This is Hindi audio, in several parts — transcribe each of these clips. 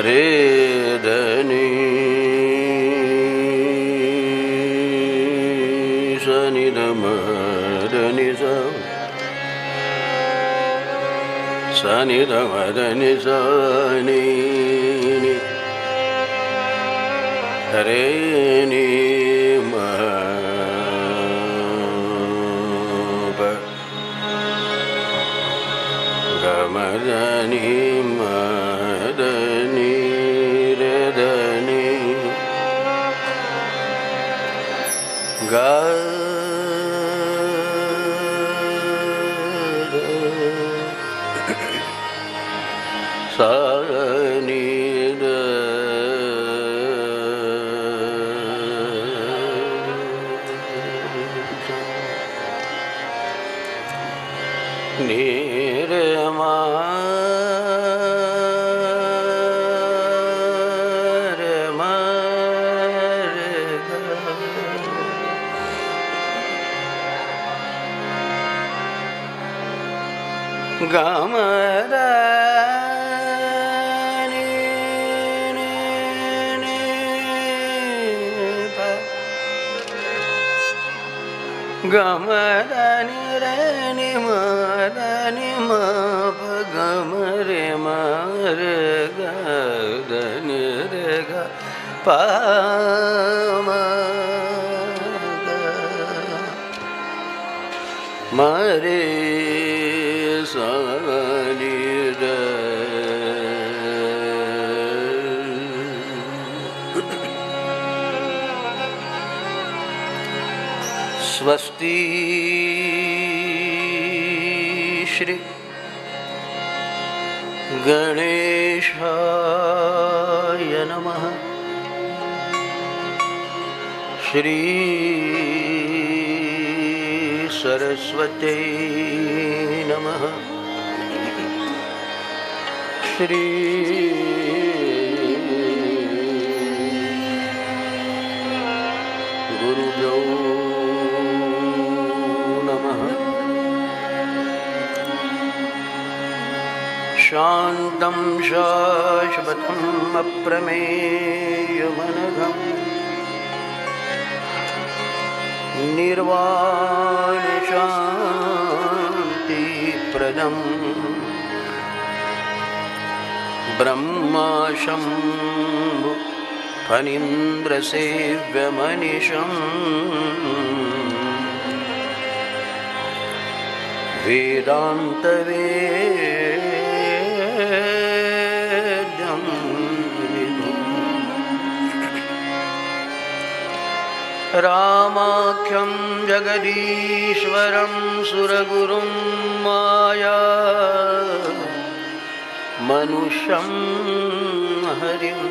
रे धनी सनि धम धनि सनि धम धनि सनि रे नि म प ग म धनि म धनि रे धनि ग सा नि द नि रे मा रे मा रे ग ग म द ग म द नि रे नि म द नि म प ग म रे म रे ग द नि रे ग प म ग म रे स नि द स्वस्ति श्री गणेशाय नमः श्री सरस्वत्यै नमः श्री गुरुभ्यो शान्तं शाश्वतम् अप्रमेयमनघम् निर्वाणशान्तिप्रदम् ब्रह्माशम्भु फणीन्द्रसेव्यमनिशम् वेदान्तवेद्यं रामाख्यं जगदीश्वरं सुरगुरुं माया मनुष्यं हरिं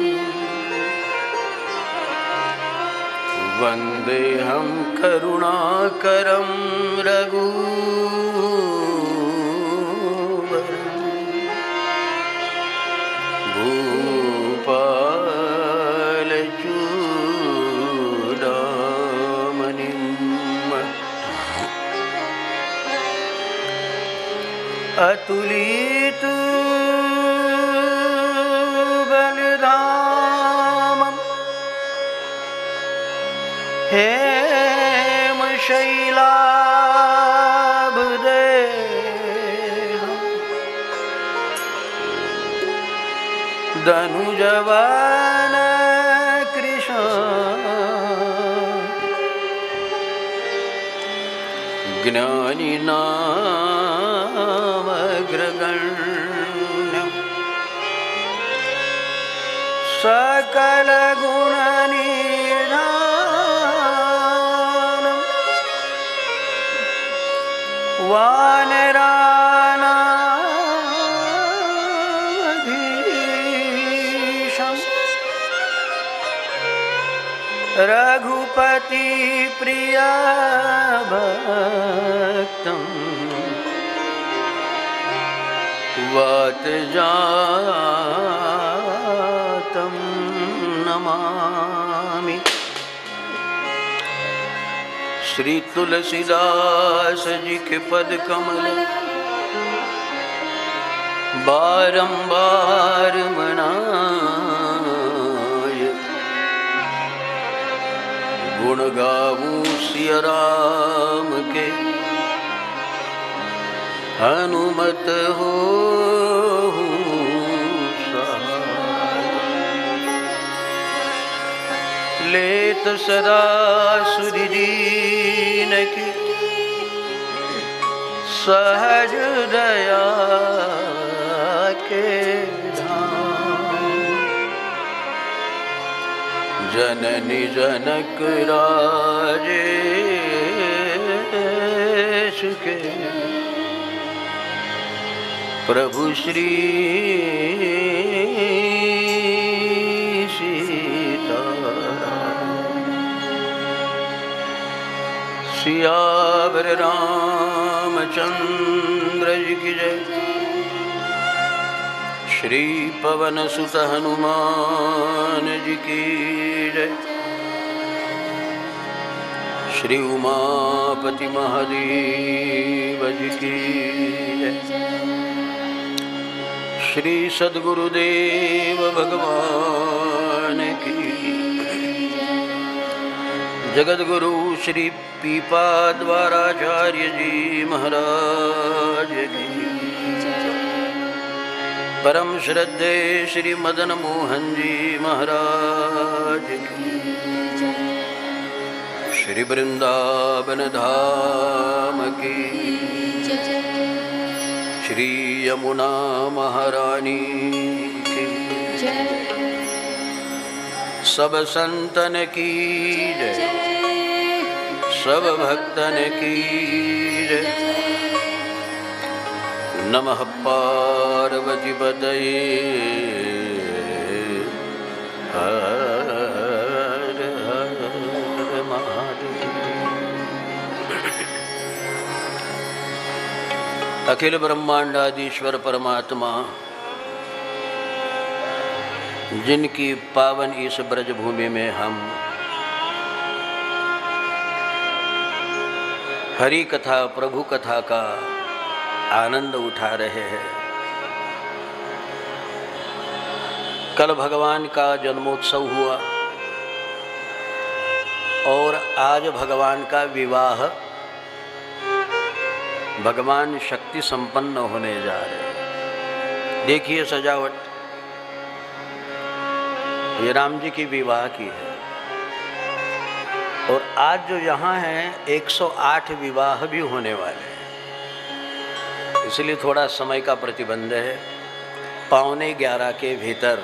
वन्देऽहं करुणाकरं रघुवरं भूपालचूडामणिं अतुलित बलिधामम् हेमशैलाभदेहम् धनुजवन कृष्ण ज्ञानिनामग्रगण्यम् सकलगुणनिधानम् वानराणामधीशम् रघुपति प्रिया भक्तं वातजातं नमामि। श्री तुलसीदास जी के पद कमल बारंबार मनाय, गुण गाऊं सिया राम के, हनुमत हो लेत सदा सुरदीन की, सहज दया के धाम। जननी जनक राजेश के, प्रभु श्री सियावर रामचंद्र जी की जय। श्री पवन सुत हनुमान जी की जय। श्री उमापति महादेव जी की जय। श्री सद्गुरुदेव भगवान की। जगद्गुरु श्री पीपाद्वाराचार्य जी महाराज की। परम श्रद्धे श्री मदन मोहन जी महाराज की। श्री वृंदावन धाम की। श्री यमुना महारानी की। सब संतन की जय। सब भक्तन की जय। नमः पार्वती पतये हर हर महादेव। अखिल ब्रह्मांडाधीश्वर परमात्मा जिनकी पावन इस ब्रजभूमि में हम हरि कथा प्रभु कथा का आनंद उठा रहे हैं। कल भगवान का जन्मोत्सव हुआ और आज भगवान का विवाह भगवान शक्ति संपन्न होने जा रहे हैं। देखिए सजावट, ये राम जी की विवाह की है। और आज जो यहाँ हैं 108 विवाह भी होने वाले हैं, इसलिए थोड़ा समय का प्रतिबंध है। 11:15 के भीतर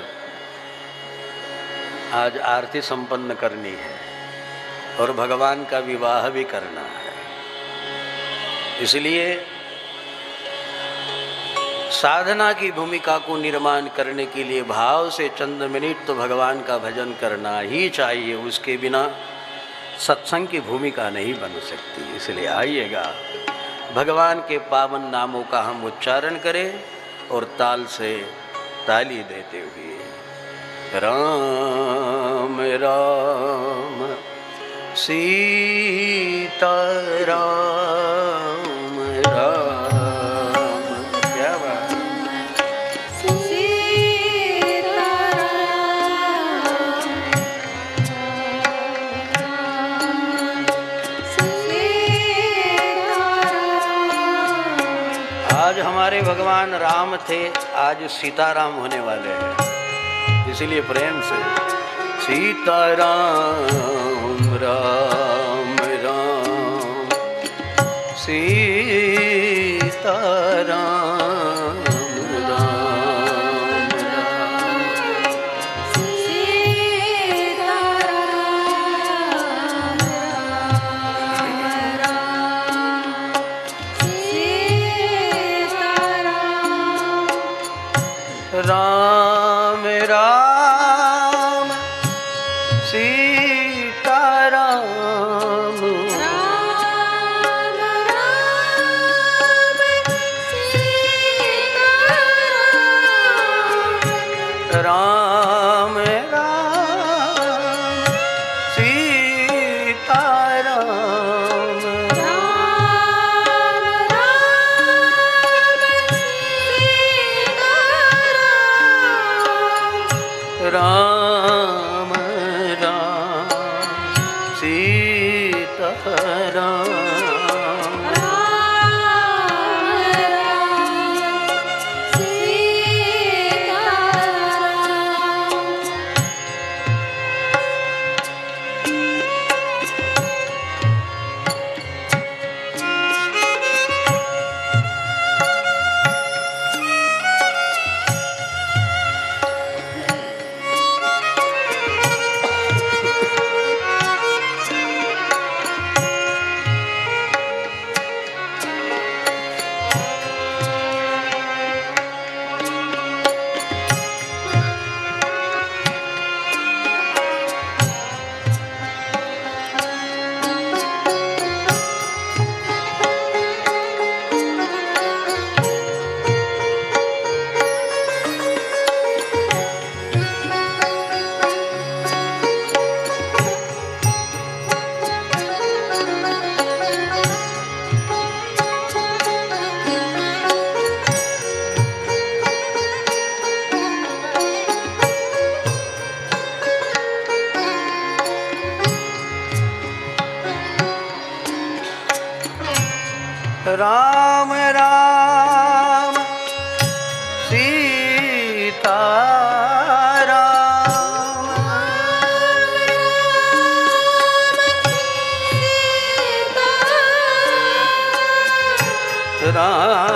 आज आरती संपन्न करनी है और भगवान का विवाह भी करना है। इसलिए साधना की भूमिका को निर्माण करने के लिए भाव से चंद मिनट तो भगवान का भजन करना ही चाहिए। उसके बिना सत्संग की भूमिका नहीं बन सकती। इसलिए आइएगा, भगवान के पावन नामों का हम उच्चारण करें और ताल से ताली देते हुए राम राम सीता राम राम। क्या बात। आज हमारे भगवान राम थे, आज सीताराम होने वाले हैं। इसलिए प्रेम से सीताराम राम राम सीताराम राम राम राम सीताराम राम राम सीताराम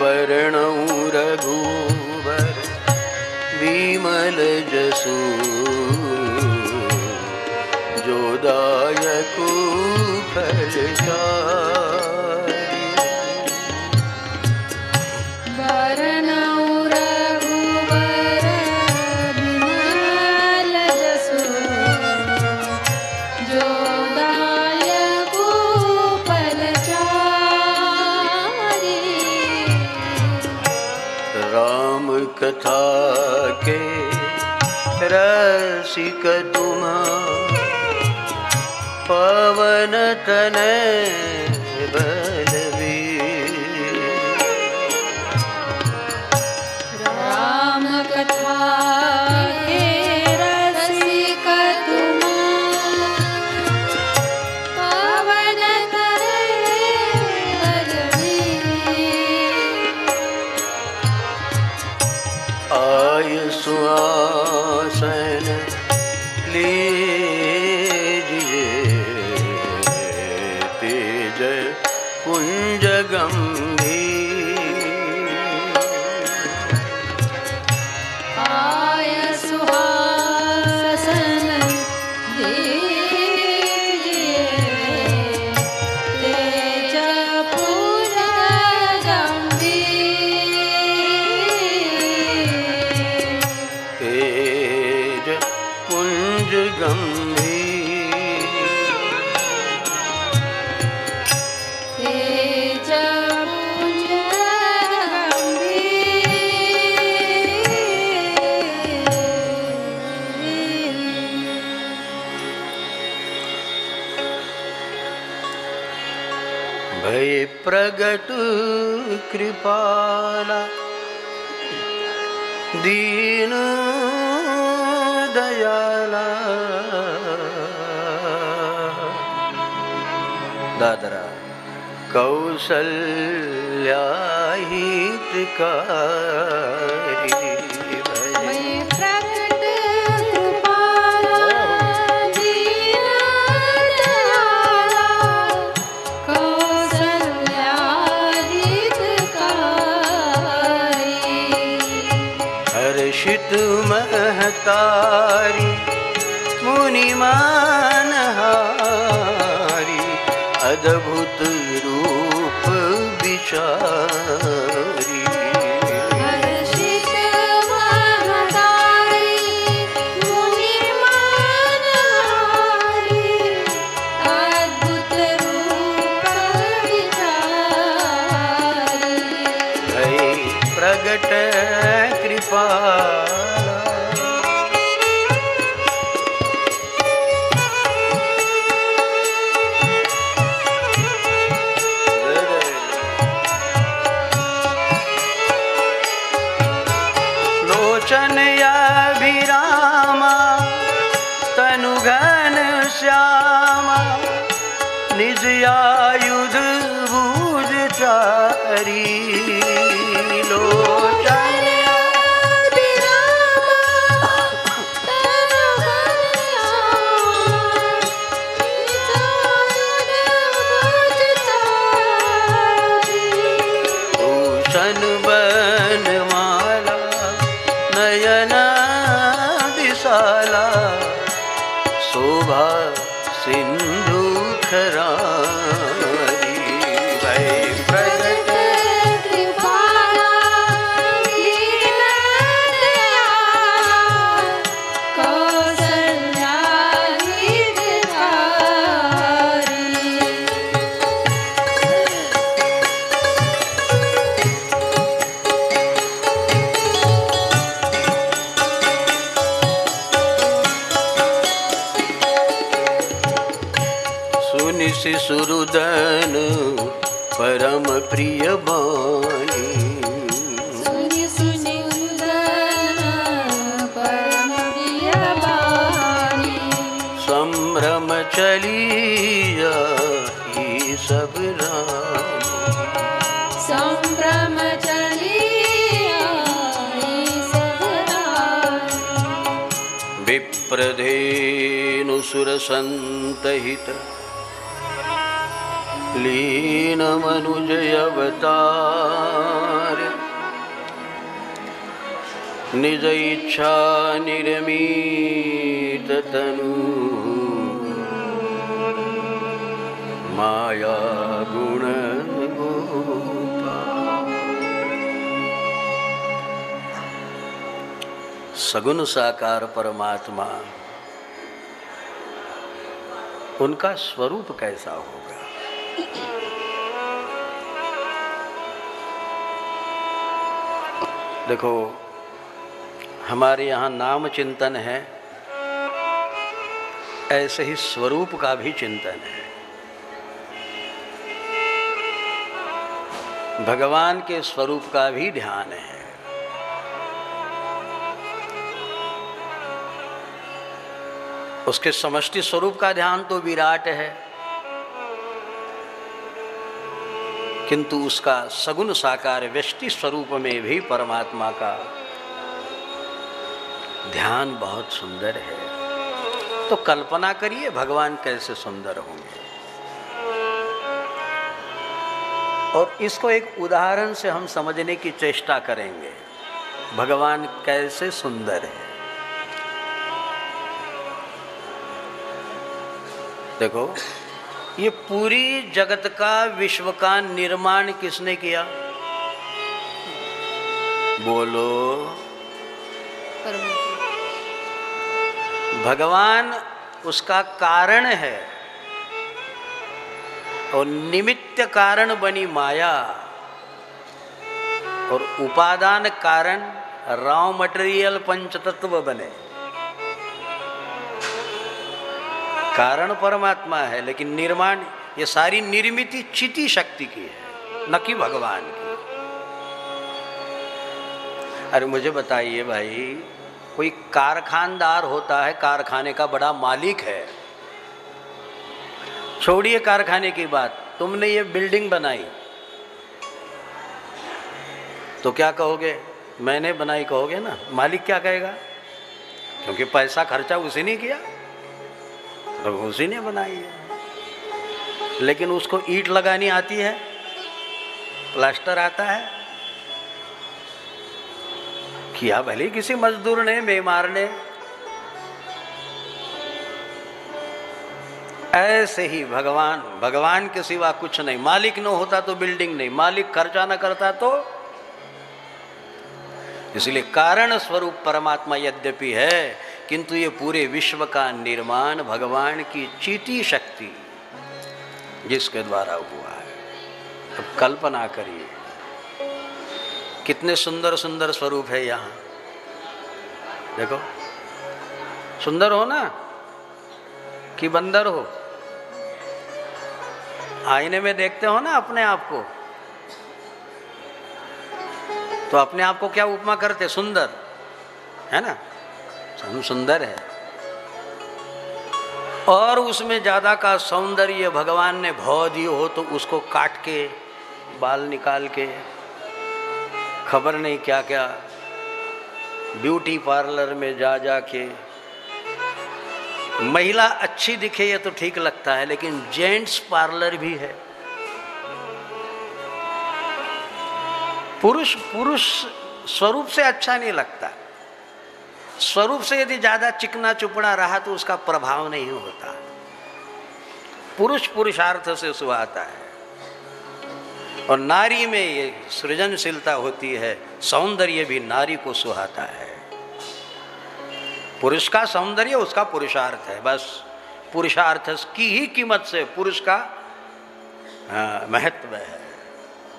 बरणौ रघुवर विमल जसु जो दायकु फलचारि। बरणौ रघुवर विमल जसु जो दायकु फलचारि। राम कथा के रसिक तुम पवन तनय बलवीर। राम कथा के रसिक तुम पवन तनय बलवीर। आय सुआसन लीजिए तेज कुंज गंभीर। आय सुहासन लीजिए तेज पुंज गंभीर। तेज कुंज गंभीर। तेज पुंज गंभीर। भय प्रगट कृपाला दीन दयाला। दादरा कौसल्या हितकारी। भय प्रगट कृपाला दीन दयाला कौसल्या हितकारी। हर्षित महतारी मुनि मानहारी अद्भुत रूप विचारी। हर्षित महतारी मुनि मानहारी अद्भुत रूप विचारी। भय प्रगट कृपाला लोचन अभिरामा तनु घन श्यामा निज आयुध भुज चारी। लोचन अभिरामा तनु घन श्यामा भूषण बनमाला नयन विशाला शोभा सिंधु खरारी। भय प्रगट कृपाला दीन दयाला कौसल्या हितकारी। सुनि शिशुरुदन परम प्रिय बानी। सुनि सुनि उदन परम प्रिय बानी। संभ्रम चलिया ही सब रानी। संभ्रम चलिया ही सब रानी। विप्रधेनु सुरसंतहित लीन मनुज अवतार निज इच्छा निर्मित तनु माया गुण गोपाल। सगुण साकार परमात्मा, उनका स्वरूप कैसा होगा? देखो, हमारे यहाँ नाम चिंतन है, ऐसे ही स्वरूप का भी चिंतन है। भगवान के स्वरूप का भी ध्यान है। उसके समष्टि स्वरूप का ध्यान तो विराट है, किंतु उसका सगुण साकार व्यष्टि स्वरूप में भी परमात्मा का ध्यान बहुत सुंदर है। तो कल्पना करिए भगवान कैसे सुंदर होंगे। और इसको एक उदाहरण से हम समझने की चेष्टा करेंगे, भगवान कैसे सुंदर है। देखो, ये पूरी जगत का, विश्व का निर्माण किसने किया? बोलो। भगवान उसका कारण है, और निमित्त कारण बनी माया, और उपादान कारण रॉ मटेरियल पंचतत्व बने। कारण परमात्मा है, लेकिन निर्माण, ये सारी निर्मिति चिति शक्ति की है, न कि भगवान की। अरे मुझे बताइए भाई, कोई कारखानदार होता है, कारखाने का बड़ा मालिक है, छोड़िए कारखाने की बात, तुमने ये बिल्डिंग बनाई तो क्या कहोगे? मैंने बनाई कहोगे ना। मालिक क्या कहेगा? क्योंकि पैसा खर्चा उसी ने किया, तो उसी ने बनाई है। लेकिन उसको ईंट लगानी आती है, प्लास्टर आता है, किया भले किसी मजदूर ने, बेमार ने। ऐसे ही भगवान, भगवान के सिवा कुछ नहीं। मालिक न होता तो बिल्डिंग नहीं, मालिक खर्चा न करता तो। इसलिए कारण स्वरूप परमात्मा यद्यपि है, किंतु ये पूरे विश्व का निर्माण भगवान की चीटी शक्ति जिसके द्वारा हुआ है। अब कल्पना करिए, कितने सुंदर सुंदर स्वरूप है यहाँ। देखो, सुंदर हो ना कि बंदर हो? आईने में देखते हो ना अपने आप को, तो अपने आप को क्या उपमा करते? सुंदर, है ना? हम सुंदर है। और उसमें ज्यादा का सौंदर्य भगवान ने भौ दी हो तो उसको काट के, बाल निकाल के, खबर नहीं क्या क्या ब्यूटी पार्लर में जा जा के। महिला अच्छी दिखे ये तो ठीक लगता है, लेकिन जेंट्स पार्लर भी है। पुरुष पुरुष स्वरूप से अच्छा नहीं लगता। स्वरूप से यदि ज्यादा चिकना चुपड़ा रहा तो उसका प्रभाव नहीं होता। पुरुष पुरुषार्थ से सुहाता है, और नारी में ये सृजनशीलता होती है, सौंदर्य भी नारी को सुहाता है। पुरुष का सौंदर्य उसका पुरुषार्थ है, बस पुरुषार्थ की ही कीमत से पुरुष का महत्व है।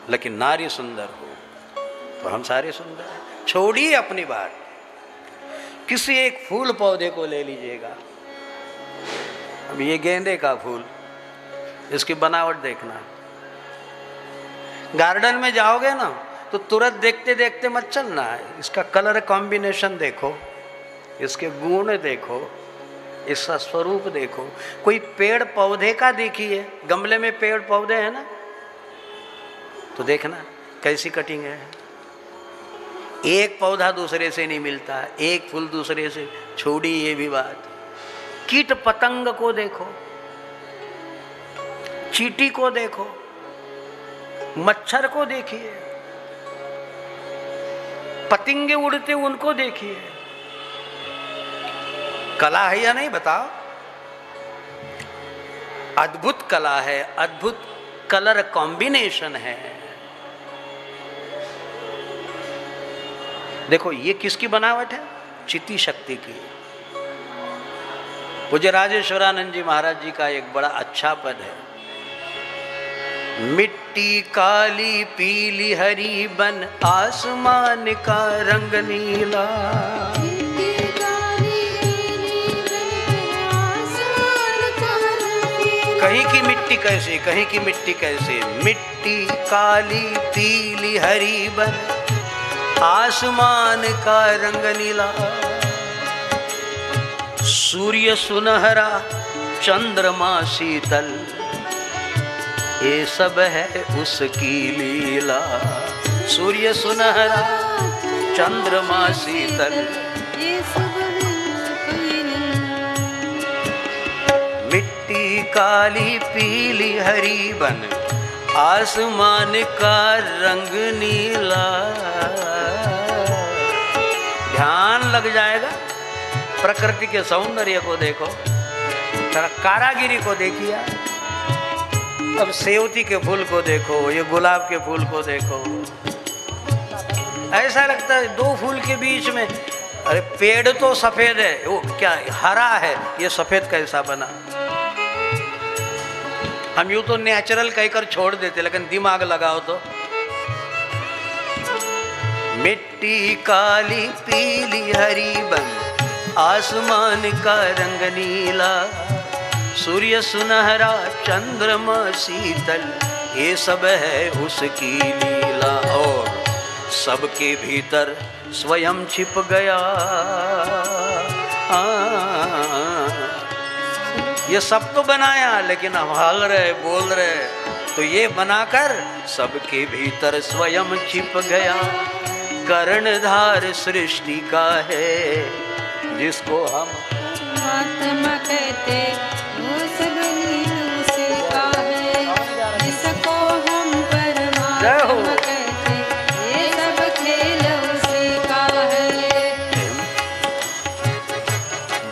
लेकिन नारी सुंदर हो तो हम सारे सुंदर हैं। छोड़िए अपनी बात, किसी एक फूल पौधे को ले लीजिएगा। अब ये गेंदे का फूल, इसकी बनावट देखना। गार्डन में जाओगे ना तो तुरंत देखते देखते मत चलना है, इसका कलर कॉम्बिनेशन देखो, इसके गुण देखो, इसका स्वरूप देखो। कोई पेड़ पौधे का देखिए, गमले में पेड़ पौधे हैं ना, तो देखना कैसी कटिंग है। एक पौधा दूसरे से नहीं मिलता, एक फूल दूसरे से। छोड़ी ये भी बात, कीट पतंग को देखो, चींटी को देखो, मच्छर को देखिए, पतंगे उड़ते उनको देखिए। कला है या नहीं बताओ? अद्भुत कला है, अद्भुत कलर कॉम्बिनेशन है। देखो ये किसकी बनावट है? चिति शक्ति की। पूज्य राजेश्वरानंद जी महाराज जी का एक बड़ा अच्छा पद है, मिट्टी काली पीली हरी बन आसमान का रंग नीला। कहीं की मिट्टी कैसे, कहीं की मिट्टी कैसे, मिट्टी काली पीली हरी बन आसमान का रंग नीला। सूर्य सुनहरा चंद्रमा शीतल, ये सब है उसकी लीला। सूर्य सुनहरा चंद्रमा शीतल, ये सब है मिट्टी काली पीली हरी बन आसमान का रंग नीला। ध्यान लग जाएगा। प्रकृति के सौंदर्य को देखो, जरा कारागिरी को देखिए। अब सेवती के फूल को देखो, ये गुलाब के फूल को देखो, ऐसा लगता है दो फूल के बीच में, अरे पेड़ तो सफेद है, वो क्या हरा है, ये सफेद कैसा बना? हम यूं तो नेचुरल कहकर छोड़ देते, लेकिन दिमाग लगाओ तो मिट्टी काली पीली हरी बन आसमान का रंग नीला। सूर्य सुनहरा चंद्रमा शीतल, ये सब है उसकी लीला। और सबके भीतर स्वयं छिप गया। ये सब तो बनाया, लेकिन हम हल रहे बोल रहे, तो ये बनाकर सबके भीतर स्वयं छिप गया। कर्णधार सृष्टि का है जिसको हम परमात्मा कहते, वो सब लीला उसी का है। जिसको हम परमात्मा कहते, ये सब खेल उसी का है।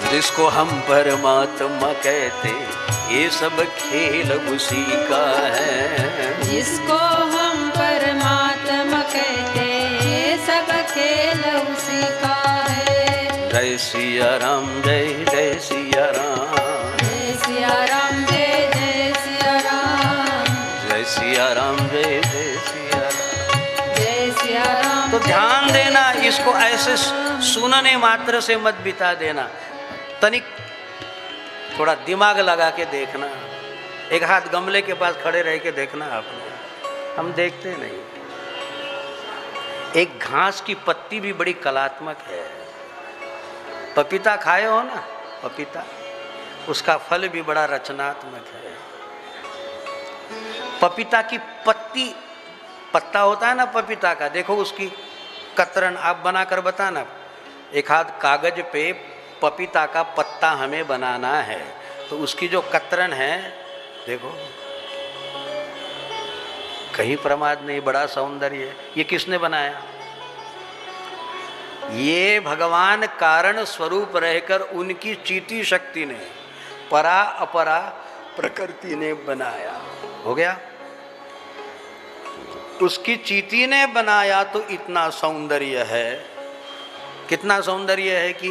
जिसको हम परमात्मा कहते, ये सब खेल उसी का है। जिसको हम परमात्मा कहते, ये सब खेल उसी का है। जय सिया राम, जय जय सिया राम, जय सिया राम, जय जय सिया राम, जय सिया राम, जय जय सिया राम, जय सिया राम। तो ध्यान देना, इसको ऐसे सुनने मात्र से मत बिता देना, तनिक थोड़ा दिमाग लगा के देखना। एक हाथ गमले के पास खड़े रह के देखना आपने, हम देखते नहीं। एक घास की पत्ती भी बड़ी कलात्मक है। पपीता खाए हो ना, पपीता, उसका फल भी बड़ा रचनात्मक है। पपीता की पत्ती, पत्ता होता है ना पपीता का, देखो उसकी कतरन आप बनाकर बताना। एक हाथ कागज पे पपीता का पत्ता हमें बनाना है, तो उसकी जो कतरन है देखो, कहीं प्रमाद नहीं, बड़ा सौंदर्य। ये किसने बनाया? ये भगवान कारण स्वरूप रहकर उनकी चीटी शक्ति ने, परा अपरा प्रकृति ने बनाया। हो गया? उसकी चीटी ने बनाया तो इतना सौंदर्य है, कितना सौंदर्य है कि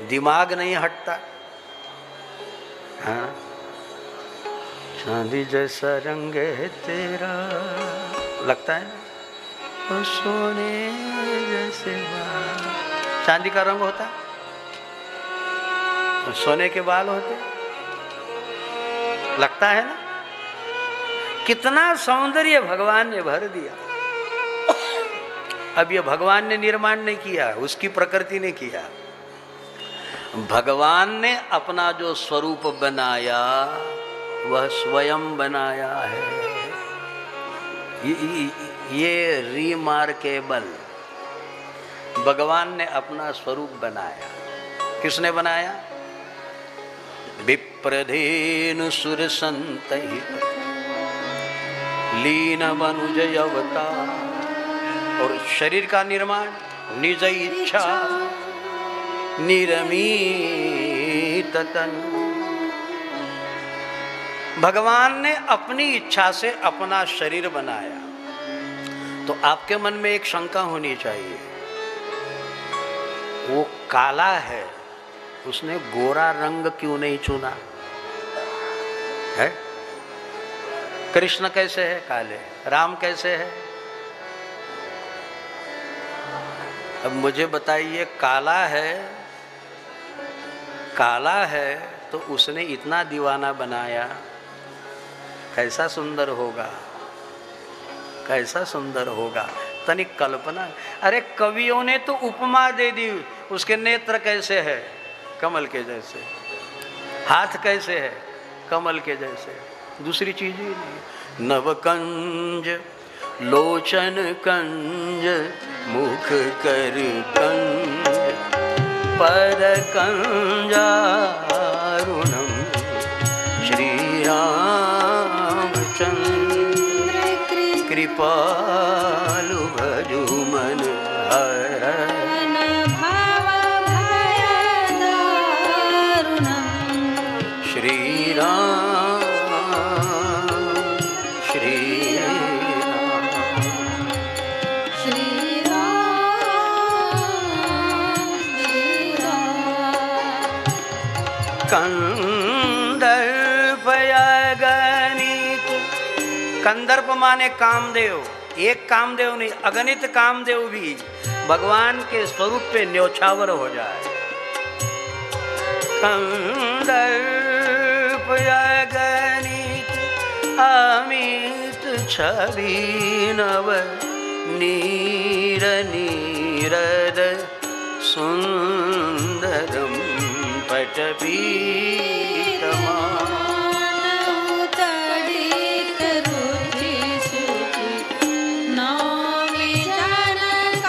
दिमाग नहीं हटता। हाँ, चांदी जैसा रंग है तेरा, लगता है ना, और सोने जैसे बाल। चांदी का रंग होता, और सोने के बाल होते, लगता है ना। कितना सौंदर्य भगवान ने भर दिया। अब ये भगवान ने निर्माण नहीं किया, उसकी प्रकृति ने किया। भगवान ने अपना जो स्वरूप बनाया वह स्वयं बनाया है। ये रिमार्केबल, भगवान ने अपना स्वरूप बनाया। किसने बनाया? विप्रधेनु सुर संतहि लीन मनुज अवतार। और शरीर का निर्माण निज इच्छा निरमित तन। भगवान ने अपनी इच्छा से अपना शरीर बनाया। तो आपके मन में एक शंका होनी चाहिए, वो काला है, उसने गोरा रंग क्यों नहीं चुना है? कृष्ण कैसे है? काले। राम कैसे है? अब मुझे बताइए, काला है तो उसने इतना दीवाना बनाया, कैसा सुंदर होगा, कैसा सुंदर होगा। तनिक कल्पना। अरे कवियों ने तो उपमा दे दी, उसके नेत्र कैसे है? कमल के जैसे। हाथ कैसे है? कमल के जैसे। दूसरी चीज ही नहीं। नवकंज लोचन कंज मुख कर कंज पर कंजारुणम श्री रामचंद्र कृपालु भजु मन हरण भाव भयदारुणम् श्री राम श्री राम श्री राम श्री राम। कंदर्पयगणित। कंदर्प माने कामदेव। एक कामदेव नहीं, अगणित कामदेव भी भगवान के स्वरूप पे न्योछावर हो जाए। कंदर्पयगणित अमित छवि नव नीर नीरद सुंदरम पटपीतमा तड़ित रुचि सुचि नौमि जनक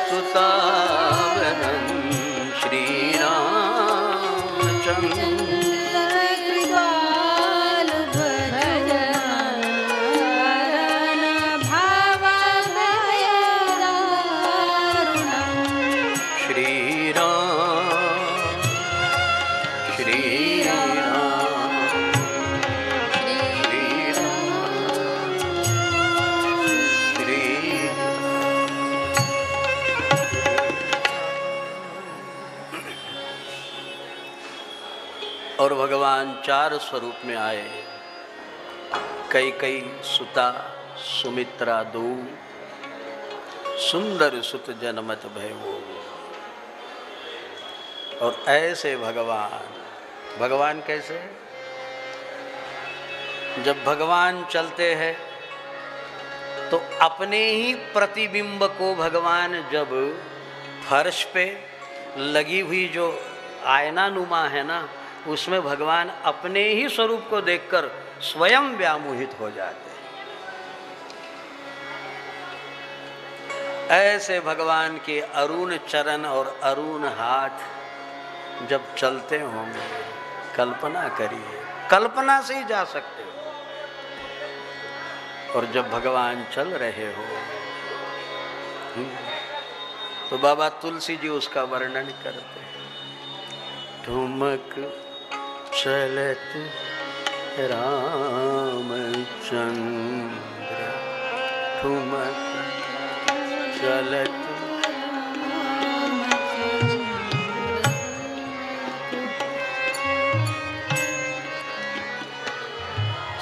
सुतावरं श्री रामचंद्र कृपालु भजन भाव भयदारुणम् श्री राम श्री राम श्री राम श्री और भगवान चार स्वरूप में आए। कई सुता सुमित्रा दो सुंदर सुत जनमत भयो। और ऐसे भगवान कैसे? जब भगवान चलते हैं तो अपने ही प्रतिबिंब को भगवान जब फर्श पे लगी हुई जो आयना नुमा है ना, उसमें भगवान अपने ही स्वरूप को देखकर स्वयं व्यामोहित हो जाते हैं। ऐसे भगवान के अरुण चरण और अरुण हाथ जब चलते होंगे, कल्पना करिए, कल्पना से ही जा सकते हो। और जब भगवान चल रहे हो तो बाबा तुलसी जी उसका वर्णन करते हैं। ठुमक चलत रामचंद्र ठुमक चलत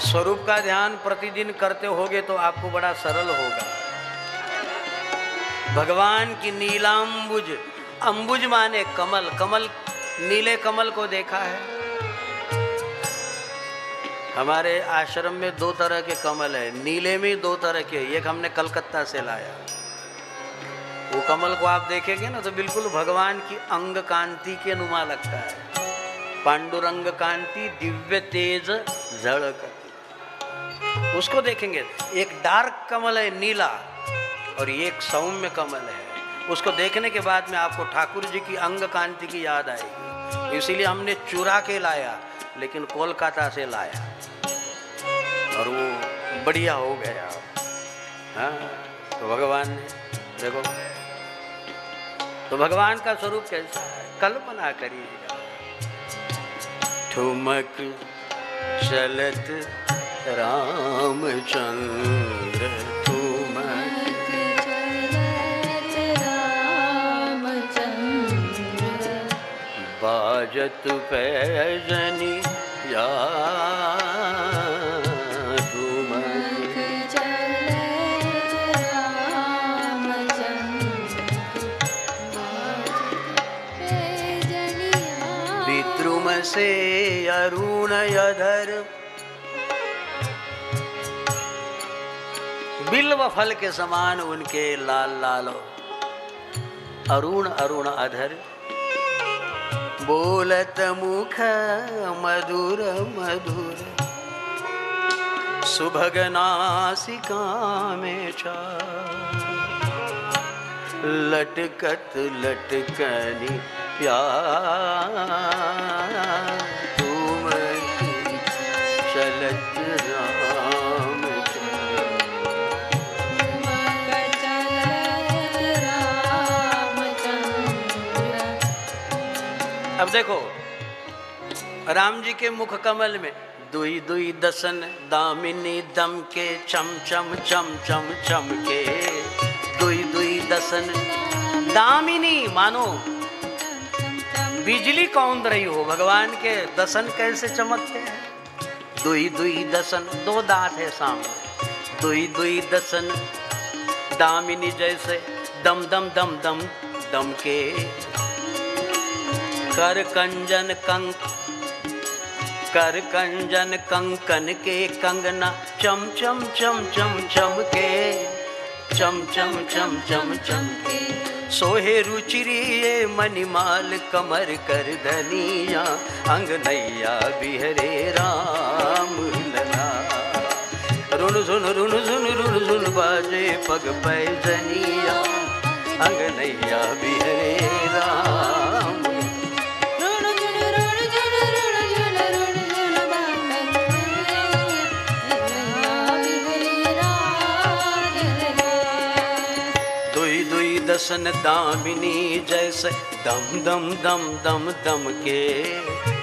स्वरूप का ध्यान प्रतिदिन करते होगे तो आपको बड़ा सरल होगा। भगवान की नीलांबुज, अंबुज माने कमल, कमल नीले कमल को देखा है? हमारे आश्रम में दो तरह के कमल है, नीले में दो तरह के। एक हमने कलकत्ता से लाया। वो कमल को आप देखेंगे ना तो बिल्कुल भगवान की अंग कांति के नुमा लगता है। पांडुरंग कांति दिव्य तेज झलकती, उसको देखेंगे। एक डार्क कमल है नीला और एक सौम्य कमल है। उसको देखने के बाद में आपको ठाकुर जी की अंग कांति की याद आएगी। इसीलिए हमने चुरा के लाया, लेकिन कोलकाता से लाया और वो बढ़िया हो गया। हाँ, तो भगवान ने देखो, तो भगवान का स्वरूप कैसा है, कल्पना करिएगा। ठुमक चलत रामचंद्र, ठुमक चलत रामचंद्र, बाजत पैजनी या, ठुमक चलत रामचंद्र, विद्रुम से अरुण अधर, बिल्व फल के समान उनके लाल लाल अरुण अरुण अधर, बोलत मुख मधुर मधुर, सुभग नासिका में चार, लटकत लटकनी प्यार, तुम चलत अब देखो राम जी के मुख कमल में दुई दुई दसन दामिनी दम के चम चम चम चम चम के, दुई दुई दसन दामिनी, मानो बिजली कौंद रही हो, भगवान के दसन कैसे चमकते हैं। दुई दुई दसन, दो दांत है सामने, दुई दुई दसन दामिनी जैसे दम दम दम दम दम के, कर कंजन कंकन के कंगना चम चम चम चम चम के, चम चम चम चम चम के, सोहे रुचिरी ये मणिमाल कमर कर धनिया, अंगनैया बिहरे राम लला, रुन झुन बाजे पग पैजनिया, अंगनैया बिहरे राम, दसन दामिनी जैसे दम दम दम दम दम के।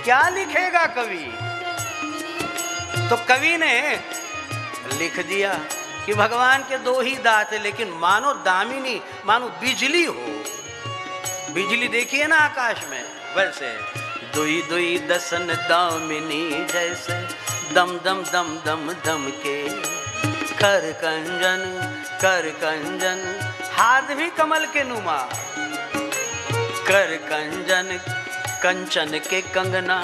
क्या लिखेगा कवि? तो कवि ने लिख दिया कि भगवान के दो ही दांत है, लेकिन मानो दामिनी, मानो बिजली हो। बिजली देखिए ना आकाश में, वैसे दुई दुई दसन दामिनी जैसे दम दम दम दम दम के, कर कंजन हाथ भी कमल के नुमा, कर कंचन के कंगना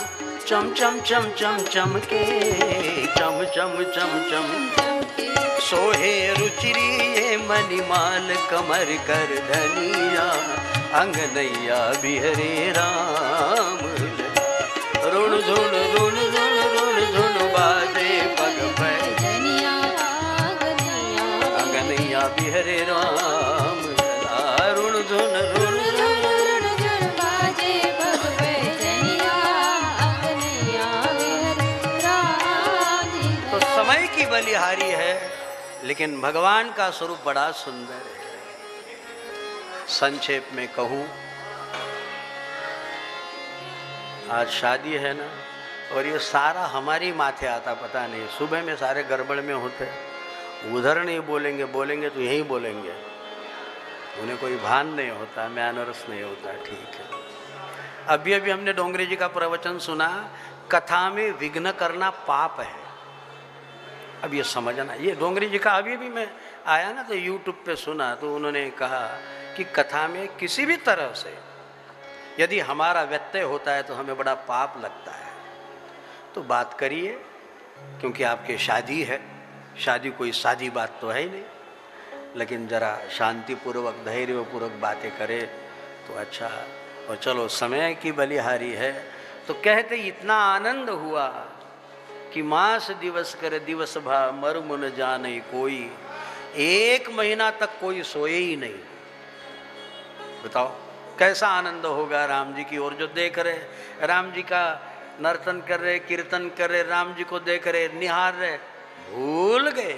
चम चम चम चम चम के, चम चम चम चम सोहे रुचिरी ये मणिमाल कमर कर धनिया, अंगनैया बिहरे राम, रुण झुन बाजे पग पैजनिया, अंगनैया बिहरे राम, रुण झुन बाजे पग पैजनिया, अंगनैया बिहरे राम। तो समय की बलिहारी है, लेकिन भगवान का स्वरूप बड़ा सुंदर है। संक्षेप में कहूं, आज शादी है ना, और ये सारा हमारी माथे आता, पता नहीं सुबह में सारे गड़बड़ में होते, उधर नहीं बोलेंगे, बोलेंगे तो यहीं बोलेंगे, उन्हें कोई भान नहीं होता, मैनर्स नहीं होता। ठीक है, अभी अभी हमने डोंगरे जी का प्रवचन सुना, कथा में विघ्न करना पाप है। अब ये समझना, ये डोंगरी जी का अभी भी मैं आया ना तो यूट्यूब पे सुना, तो उन्होंने कहा कि कथा में किसी भी तरह से यदि हमारा व्यत्यय होता है तो हमें बड़ा पाप लगता है। तो बात करिए, क्योंकि आपके शादी है, शादी कोई सादी बात तो है ही नहीं, लेकिन ज़रा शांतिपूर्वक धैर्यपूर्वक बातें करे तो अच्छा। और चलो समय की बलिहारी है, तो कहते इतना आनंद हुआ कि मास दिवस करे दिवस भा मर्म न जाने कोई, 1 महीना तक कोई सोए ही नहीं। बताओ कैसा आनंद होगा राम जी की ओर जो देख रहे, राम जी का नर्तन कर रहे, कीर्तन कर रहे, राम जी को देख रहे, निहार रहे, भूल गए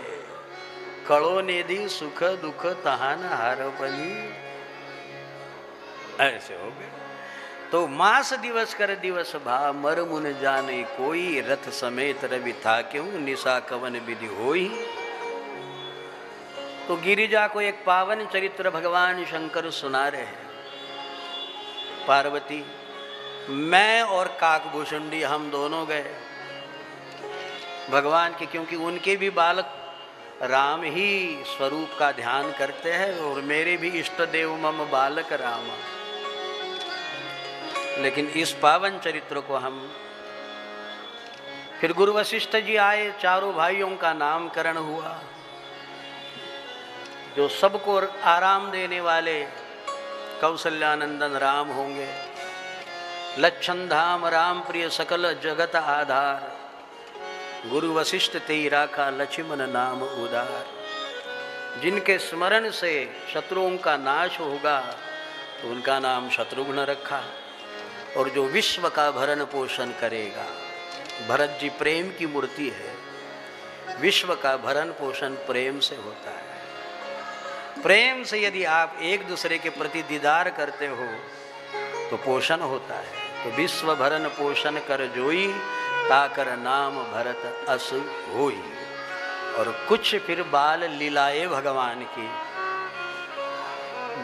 कड़ो नेदी सुख दुख तहान हारपनी, ऐसे हो गए। तो मास दिवस कर दिवस भा, मर मुन जाने कोई, रथ समेत रवि था क्यों, निशा कवन विधि होई। तो गिरिजा को एक पावन चरित्र भगवान शंकर सुना रहे हैं। पार्वती, मैं और काकभूषुंडी हम दोनों गए भगवान के, क्योंकि उनके भी बालक राम ही स्वरूप का ध्यान करते हैं और मेरे भी इष्ट देव मम बालक राम। लेकिन इस पावन चरित्र को हम, फिर गुरु वशिष्ठ जी आए, चारों भाइयों का नामकरण हुआ। जो सबको आराम देने वाले कौशल्यानंदन राम होंगे, लक्षण धाम राम प्रिय सकल जगत आधार, गुरु वशिष्ठ तेरा का लक्ष्मण नाम उदार। जिनके स्मरण से शत्रुओं का नाश होगा तो उनका नाम शत्रुघ्न रखा। और जो विश्व का भरण पोषण करेगा, भरत जी प्रेम की मूर्ति है, विश्व का भरण पोषण प्रेम से होता है। प्रेम से यदि आप एक दूसरे के प्रति दीदार करते हो तो पोषण होता है। तो विश्व भरण पोषण कर जोई, ताकर नाम भरत अस होई। और कुछ फिर बाल लीलाए भगवान की,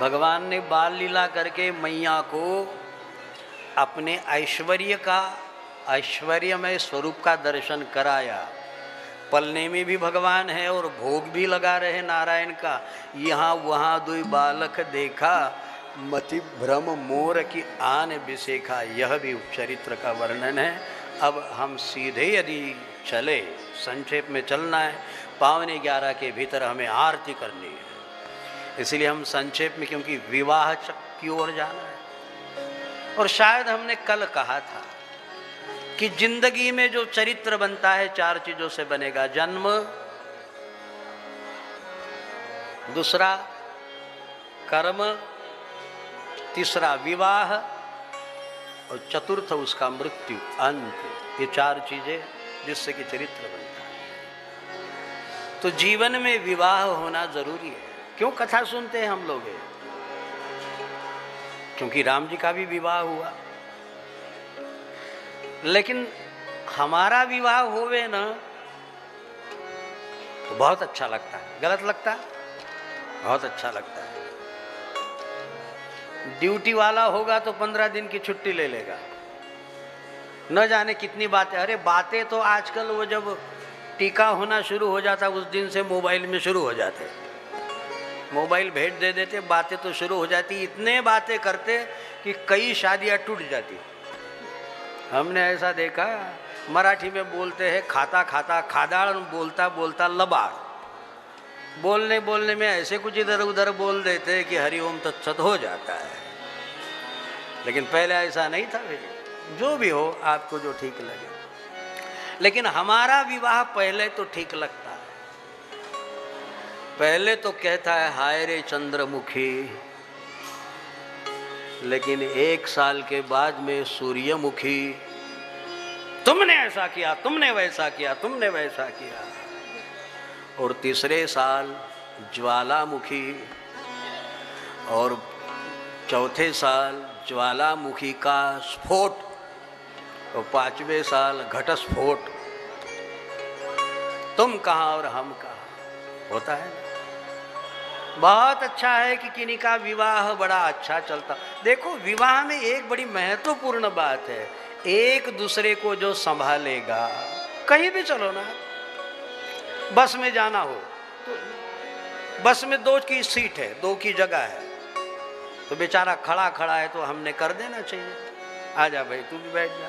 भगवान ने बाल लीला करके मैया को अपने ऐश्वर्य का, ऐश्वर्यमय स्वरूप का दर्शन कराया। पलने में भी भगवान है और भोग भी लगा रहे नारायण का। यहाँ वहाँ दुई बालक देखा, मति भ्रम मोर की आन बिसेखा। यह भी चरित्र का वर्णन है। अब हम सीधे यदि चले, संक्षेप में चलना है, 11:15 के भीतर हमें आरती करनी है, इसलिए हम संक्षेप में, क्योंकि विवाह की ओर जाना है। और शायद हमने कल कहा था कि जिंदगी में जो चरित्र बनता है 4 चीजों से बनेगा। जन्म, दूसरा कर्म, तीसरा विवाह और चतुर्थ उसका मृत्यु, अंत। ये 4 चीजें जिससे कि चरित्र बनता है। तो जीवन में विवाह होना जरूरी है। क्यों कथा सुनते हैं हम लोग? क्योंकि राम जी का भी विवाह हुआ। लेकिन हमारा विवाह होवे ना तो बहुत अच्छा लगता है। गलत लगता है? बहुत अच्छा लगता है। ड्यूटी वाला होगा तो 15 दिन की छुट्टी ले लेगा, न जाने कितनी बातें। अरे बातें तो आजकल वो जब टीका होना शुरू हो जाता उस दिन से मोबाइल में शुरू हो जाते, मोबाइल भेंट दे देते, बातें तो शुरू हो जाती। इतने बातें करते कि कई शादियां टूट जाती। हमने ऐसा देखा, मराठी में बोलते हैं खाता खाता खादाड़, बोलता बोलता लबाड़। बोलने बोलने में ऐसे कुछ इधर उधर बोल देते कि हरिओम तत्सत हो जाता है। लेकिन पहले ऐसा नहीं था। जो भी हो, आपको जो ठीक लगे। लेकिन हमारा विवाह पहले तो ठीक लगता है। पहले तो कहता है हाय रे चंद्रमुखी, लेकिन 1 साल के बाद में सूर्यमुखी। तुमने ऐसा किया, तुमने वैसा किया, तुमने वैसा किया। और तीसरे साल ज्वालामुखी, और चौथे साल ज्वालामुखी का स्फोट, और 5वें साल घटस्फोट। तुम कहाँ और हम कहाँ, होता है ना। बहुत अच्छा है कि किन्हीं का विवाह बड़ा अच्छा चलता। देखो, विवाह में एक बड़ी महत्वपूर्ण बात है, एक दूसरे को जो संभालेगा। कहीं भी चलो ना, बस में जाना हो तो बस में 2 की सीट है, 2 की जगह है, तो बेचारा खड़ा खड़ा है तो हमने कर देना चाहिए, आजा भाई तू भी बैठ जा।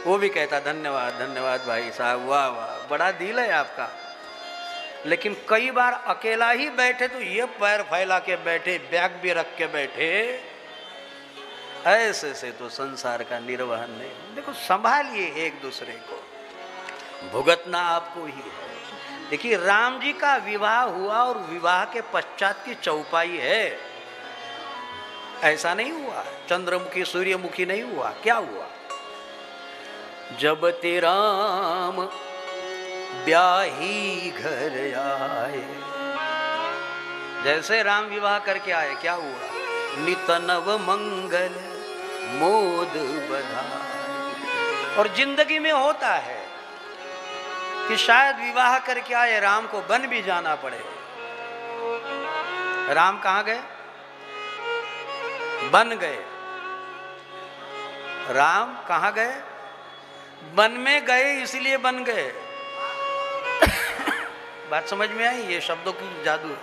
वो भी कहता धन्यवाद धन्यवाद भाई साहब, वाह वाह बड़ा दिल है आपका। लेकिन कई बार अकेला ही बैठे तो ये पैर फैला के बैठे, बैग भी रख के बैठे, ऐसे से तो संसार का निर्वहन नहीं। देखो, संभालिए एक दूसरे को, भुगतना आपको ही है। देखिए, राम जी का विवाह हुआ और विवाह के पश्चात की चौपाई है। ऐसा नहीं हुआ चंद्रमुखी सूर्यमुखी नहीं हुआ। क्या हुआ? जब ते राम ब्याही घर आए, जैसे राम विवाह करके आए, क्या हुआ? नित नव मंगल मोद बधाई। और जिंदगी में होता है कि शायद विवाह करके आए राम को वन भी जाना पड़े। राम कहां गए? वन गए। राम कहां गए? वन में गए, इसलिए बन गए। बात समझ में आई? ये शब्दों की जादू है।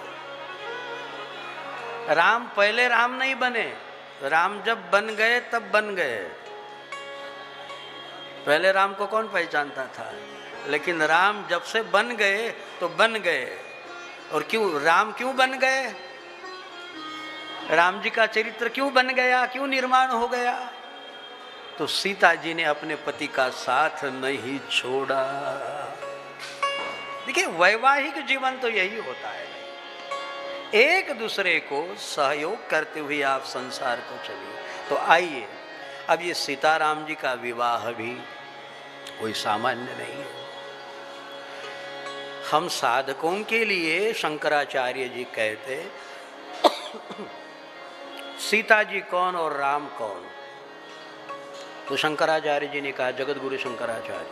राम पहले राम नहीं बने, राम जब बन गए तब बन गए। पहले राम को कौन पहचानता था? लेकिन राम जब से बन गए तो बन गए। और क्यों राम क्यों बन गए? राम जी का चरित्र क्यों बन गया, क्यों निर्माण हो गया? तो सीता जी ने अपने पति का साथ नहीं छोड़ा। देखिए, वैवाहिक जीवन तो यही होता है, एक दूसरे को सहयोग करते हुए आप संसार को चलिए। तो आइए, अब ये सीताराम जी का विवाह भी कोई सामान्य नहीं है। हम साधकों के लिए शंकराचार्य जी कहते सीता जी कौन और राम कौन? तो शंकराचार्य जी ने कहा, जगत गुरु शंकराचार्य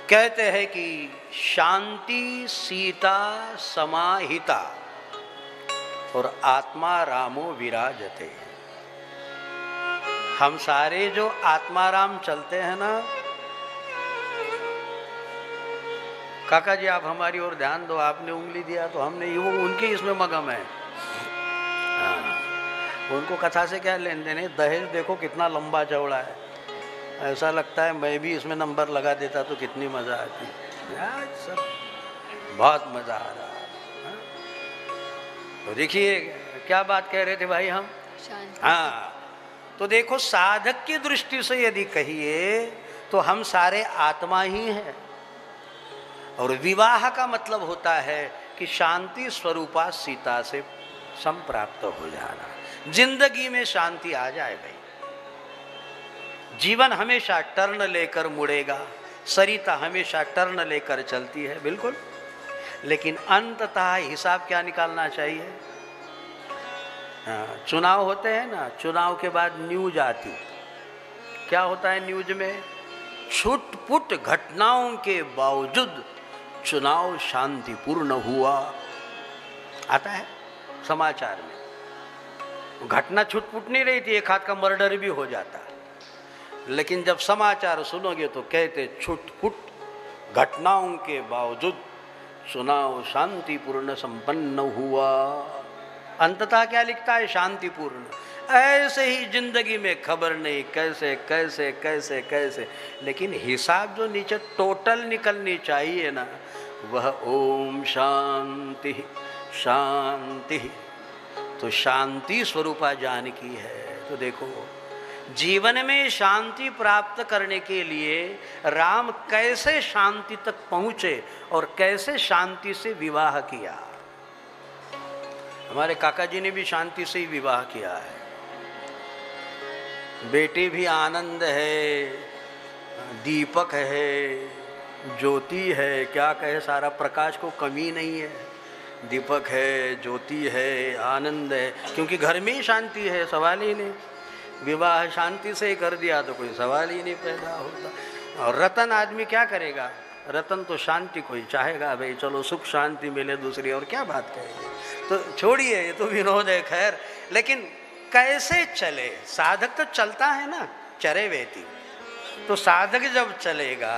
कहते हैं कि शांति सीता समाहिता और आत्मा रामो विराजते। हम सारे जो आत्मा राम चलते हैं ना, काका जी आप हमारी ओर ध्यान दो, आपने उंगली दिया तो हमने वो उनके इसमें मगम है। उनको कथा से क्या लेन देन है? दहेज देखो कितना लंबा चौड़ा है, ऐसा लगता है मैं भी इसमें नंबर लगा देता तो कितनी मजा आती। सब बहुत मजा आ रहा। तो देखिए क्या बात कह रहे थे भाई हम? हाँ, तो देखो साधक की दृष्टि से यदि कहिए तो हम सारे आत्मा ही हैं। और विवाह का मतलब होता है कि शांति स्वरूपा सीता से संप्राप्त हो जाना, जिंदगी में शांति आ जाए। भाई जीवन हमेशा टर्न लेकर मुड़ेगा, सरिता हमेशा टर्न लेकर चलती है, बिल्कुल। लेकिन अंततः हिसाब क्या निकालना चाहिए? चुनाव होते हैं ना, चुनाव के बाद न्यूज आती, क्या होता है न्यूज में? छुटपुट घटनाओं के बावजूद चुनाव शांतिपूर्ण हुआ, आता है समाचार में। घटना छुटपुट नहीं रही थी, एक हाथ का मर्डर भी हो जाता, लेकिन जब समाचार सुनोगे तो कहते छुटपुट घटनाओं के बावजूद चुनाव शांतिपूर्ण संपन्न हुआ। अंततः क्या लिखता है? शांतिपूर्ण। ऐसे ही जिंदगी में खबर नहीं कैसे कैसे कैसे कैसे, लेकिन हिसाब जो नीचे टोटल निकलनी चाहिए ना, वह ओम शांति शांति। तो शांति स्वरूपा जानकी है। तो देखो जीवन में शांति प्राप्त करने के लिए राम कैसे शांति तक पहुंचे और कैसे शांति से विवाह किया। हमारे काका जी ने भी शांति से ही विवाह किया है। बेटी भी आनंद है, दीपक है, ज्योति है, क्या कहे, सारा प्रकाश को कमी नहीं है। दीपक है, ज्योति है, आनंद है, क्योंकि घर में ही शांति है, सवाल ही नहीं। विवाह शांति से ही कर दिया तो कोई सवाल ही नहीं पैदा होता। और रतन आदमी क्या करेगा? रतन तो शांति को ही चाहेगा, भाई चलो सुख शांति मिले दूसरी, और क्या बात कहेंगे। तो छोड़िए, ये तो विनोद है खैर, लेकिन कैसे चले? साधक तो चलता है ना, चरे वेती। तो साधक जब चलेगा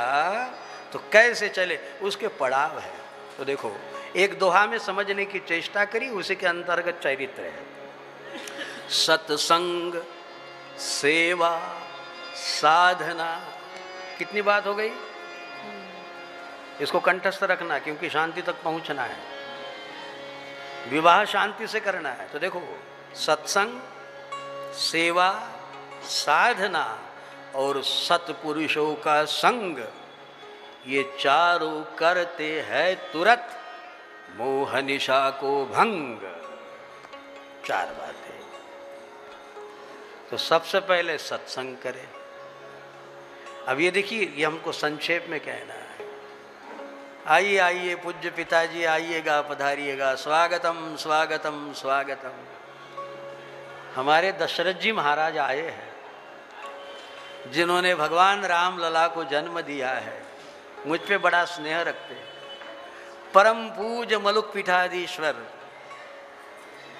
तो कैसे चले, उसके पड़ाव है। तो देखो एक दोहा में समझने की चेष्टा करी, उसी के अंतर्गत चरित्र है। सत्संग, सेवा, साधना, कितनी बात हो गई? इसको कंठस्थ रखना, क्योंकि शांति तक पहुंचना है, विवाह शांति से करना है। तो देखो सत्संग, सेवा, साधना और सत्पुरुषों का संग, ये चारों करते हैं तुरत मोह निशा को भंग। चार बातें। तो सबसे पहले सत्संग करें। अब ये देखिए, ये हमको संक्षेप में कहना है। आइए आइए पूज्य पिताजी, आइएगा, पधारिएगा, स्वागतम स्वागतम स्वागतम। हमारे दशरथ जी महाराज आए हैं, जिन्होंने भगवान राम लला को जन्म दिया है। मुझ पे बड़ा स्नेह रखते, परम पूज्य मलुक पीठाधीश्वर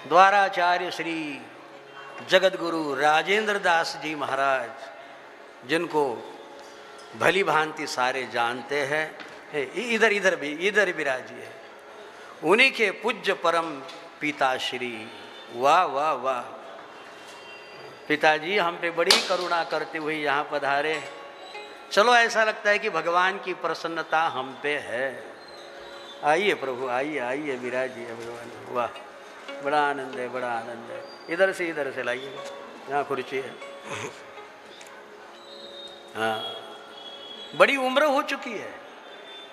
द्वाराचार्य श्री जगत गुरु राजेंद्र दास जी महाराज, जिनको भली भांति सारे जानते हैं, इधर विराजिए, उन्हीं के पूज्य परम पिताश्री। वाह वाह वाह, पिताजी हम पे बड़ी करुणा करते हुए यहाँ पधारे। चलो ऐसा लगता है कि भगवान की प्रसन्नता हम पे है। आइए प्रभु, आइए आइए, विराजिए भगवान। वाह, बड़ा आनंद है, बड़ा आनंद है। इधर से लाइएगा, यहाँ कुर्सी है। हाँ, बड़ी उम्र हो चुकी है,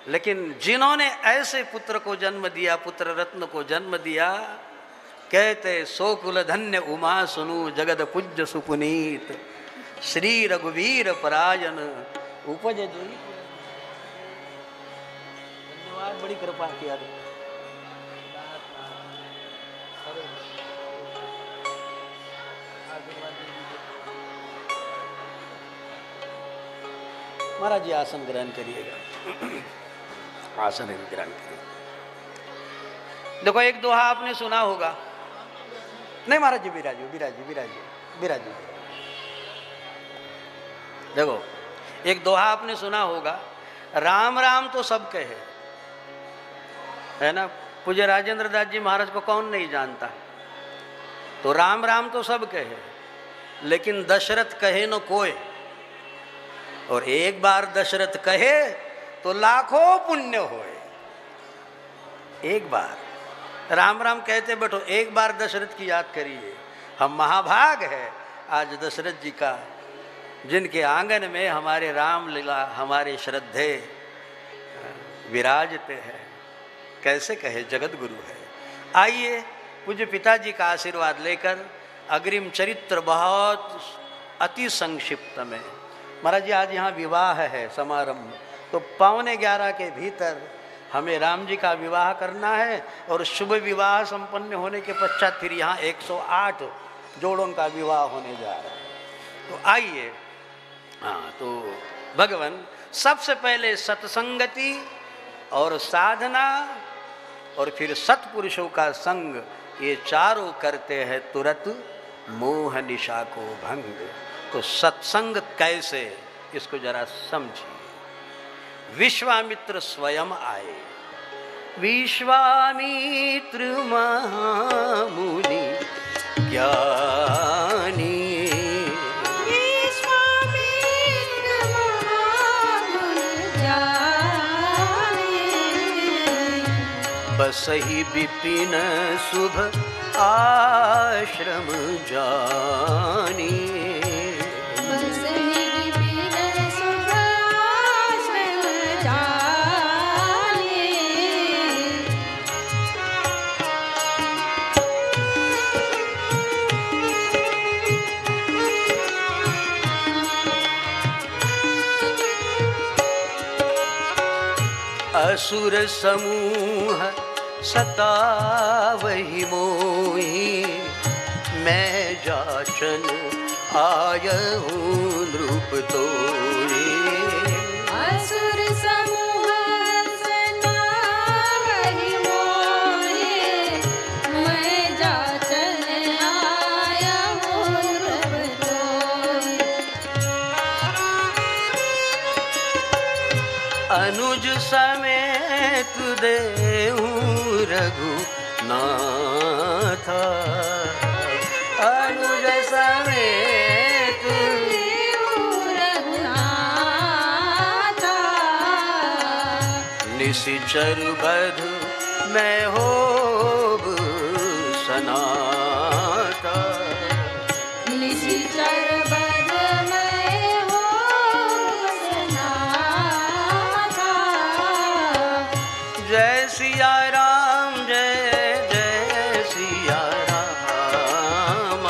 लेकिन जिन्होंने ऐसे पुत्र को जन्म दिया, पुत्र रत्न को जन्म दिया, कहते सो कुल धन्य उमा सुनु जगत पूज्य सुपुनीत श्री रघुवीर परायण उपज जी। धन्यवाद, बड़ी कृपा किया। महाराज जी आसन ग्रहण करिएगा, आसन ग्रहण करिए। देखो एक दोहा आपने सुना होगा, नहीं महाराज जी विराजिए, विराजिए विराजिए विराजिए। देखो एक दोहा आपने सुना होगा, राम राम तो सब कहे, है ना। पूज्य राजेंद्र दास जी महाराज को कौन नहीं जानता। तो राम राम तो सब कहे, लेकिन दशरथ कहे न कोई। और एक बार दशरथ कहे तो लाखों पुण्य होए। एक बार राम राम कहते बैठो, एक बार दशरथ की याद करिए। हम महाभाग है आज दशरथ जी का, जिनके आंगन में हमारे राम लीला, हमारे श्रद्धे विराजते हैं। कैसे कहे, जगत गुरु है। आइए पूज्य पिताजी का आशीर्वाद लेकर अग्रिम चरित्र बहुत अति संक्षिप्त में। महाराज जी आज यहाँ विवाह है, समारंभ, तो 11:15 के भीतर हमें राम जी का विवाह करना है, और शुभ विवाह संपन्न होने के पश्चात फिर यहाँ 108 जोड़ों का विवाह होने जा रहा है। तो आइए, हाँ, तो भगवान सबसे पहले सत्संगति और साधना और फिर सत्पुरुषों का संग, ये चारों करते हैं तुरंत मोह निशा को भंग। तो सत्संग कैसे, इसको जरा समझिए। विश्वामित्र स्वयं आए। विश्वामित्र महामुनि ज्ञानी, विश्वामित्र महामुनि ज्ञानी, बसहि विपिन शुभ आश्रम जानी। असुर समूह सतावहि मोहि, मैं जाचन आयहूँ नृप तोहि। असुर समूह सतावहि मोहि, मैं जाचन आयहूँ नृप तोहि। अनुज समेत देहूँ रघुनाथ, अनुज समेत देहूँ रघुनाथ। निशिचर बधु मैं होब सनाता। निशिचर बध मैं होब सनाता। जय सिया राम, जय जय सिया राम,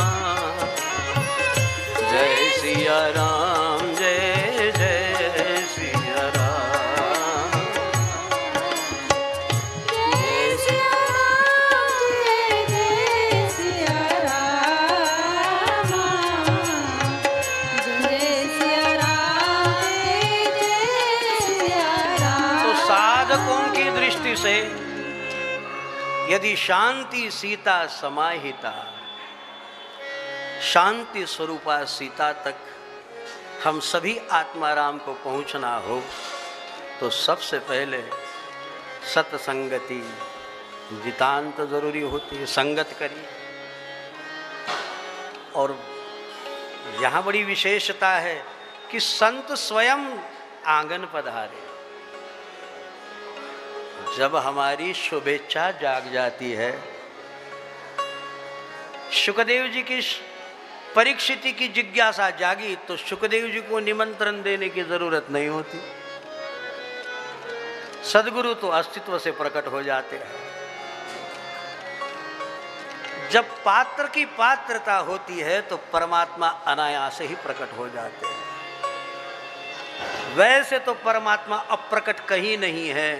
जय सिया राम, जय जय सिया राम। यदि शांति सीता समाहिता, शांति स्वरूपा सीता तक हम सभी आत्माराम को पहुंचना हो तो सबसे पहले सत्संगति नितांत जरूरी होती है। संगत करिए। और यहाँ बड़ी विशेषता है कि संत स्वयं आंगन पधारे। जब हमारी शुभेच्छा जाग जाती है, शुकदेव जी की परीक्षित की जिज्ञासा जागी तो सुखदेव जी को निमंत्रण देने की जरूरत नहीं होती। सदगुरु तो अस्तित्व से प्रकट हो जाते हैं। जब पात्र की पात्रता होती है तो परमात्मा अनायास ही प्रकट हो जाते हैं। वैसे तो परमात्मा अप्रकट कहीं नहीं है,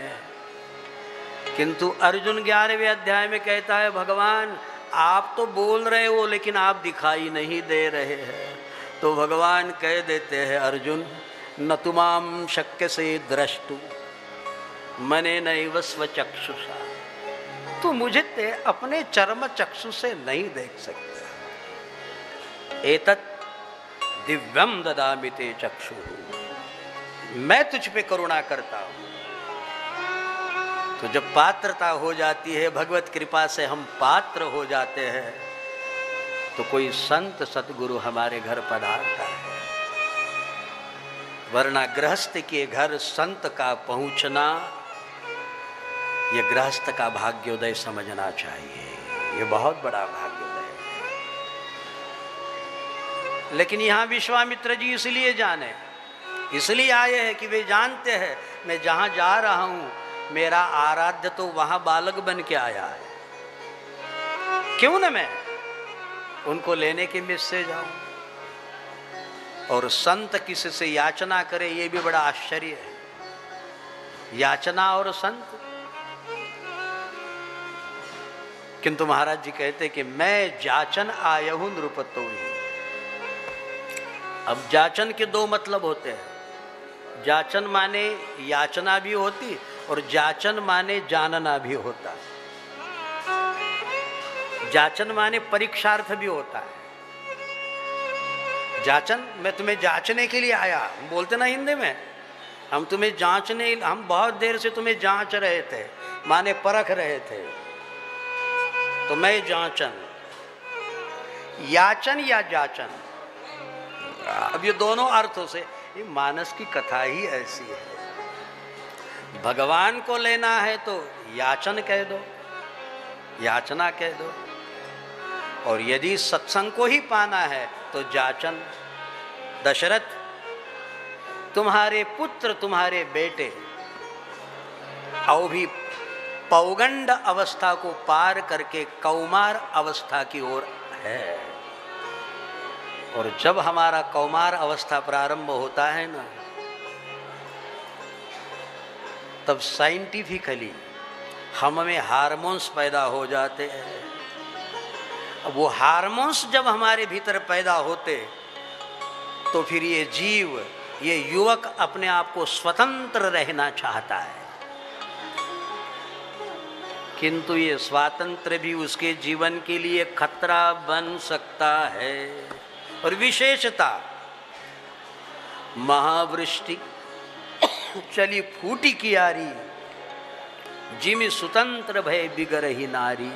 किंतु अर्जुन 11वें अध्याय में कहता है, भगवान आप तो बोल रहे हो लेकिन आप दिखाई नहीं दे रहे हैं। तो भगवान कह देते हैं, अर्जुन न तुमाम शक्य से द्रष्टु मने नैव स्वचक्षुषा, तू मुझे अपने चर्म चक्षु से नहीं देख सकता। एतत् दिव्यम ददामि ते चक्षु, मैं तुझ पे करुणा करता हूं। तो जब पात्रता हो जाती है, भगवत कृपा से हम पात्र हो जाते हैं, तो कोई संत सतगुरु हमारे घर पधारता है। वरना गृहस्थ के घर संत का पहुंचना ये गृहस्थ का भाग्योदय समझना चाहिए। ये बहुत बड़ा भाग्योदय है। लेकिन यहां विश्वामित्र जी इसलिए जाने, इसलिए आए हैं कि वे जानते हैं मैं जहां जा रहा हूं मेरा आराध्य तो वहां बालक बन के आया है, क्यों न मैं उनको लेने के मिस से जाऊं। और संत किसी से याचना करे ये भी बड़ा आश्चर्य है, याचना और संत। किंतु महाराज जी कहते कि मैं जाचन आयहु नृपतो ही। अब जाचन के दो मतलब होते हैं। जाचन माने याचना भी होती और जाचन माने जानना भी होता। जाचन माने परीक्षार्थ भी होता है। जाचन, मैं तुम्हें जांचने के लिए आया, बोलते ना हिंदी में, हम तुम्हें जांचने, हम बहुत देर से तुम्हें जांच रहे थे, माने परख रहे थे, तो मैं जांचन। याचन या जाचन, अब ये दोनों अर्थों से, ये मानस की कथा ही ऐसी है। भगवान को लेना है तो याचन कह दो, याचना कह दो, और यदि सत्संग को ही पाना है तो जाचन। दशरथ, तुम्हारे पुत्र, तुम्हारे बेटे और भी पौगंड अवस्था को पार करके कौमार अवस्था की ओर है। और जब हमारा कौमार अवस्था प्रारंभ होता है ना, तब साइंटिफिकली हम में हार्मोन्स पैदा हो जाते हैं। अब वो हार्मोन्स जब हमारे भीतर पैदा होते तो फिर ये जीव, ये युवक अपने आप को स्वतंत्र रहना चाहता है, किंतु ये स्वातंत्र्य भी उसके जीवन के लिए खतरा बन सकता है। और विशेषता, महावृष्टि चली फूटी कियारी, जिमि स्वतंत्र भय बिगरही नारी।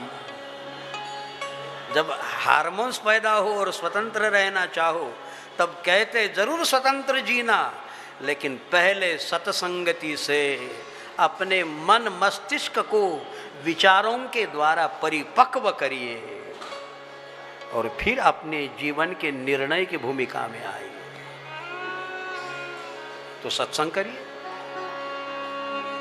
जब हार्मोन्स पैदा हो और स्वतंत्र रहना चाहो, तब कहते जरूर स्वतंत्र जीना, लेकिन पहले सत्संगति से अपने मन मस्तिष्क को विचारों के द्वारा परिपक्व करिए और फिर अपने जीवन के निर्णय की भूमिका में आइए। तो सत्संग करिए।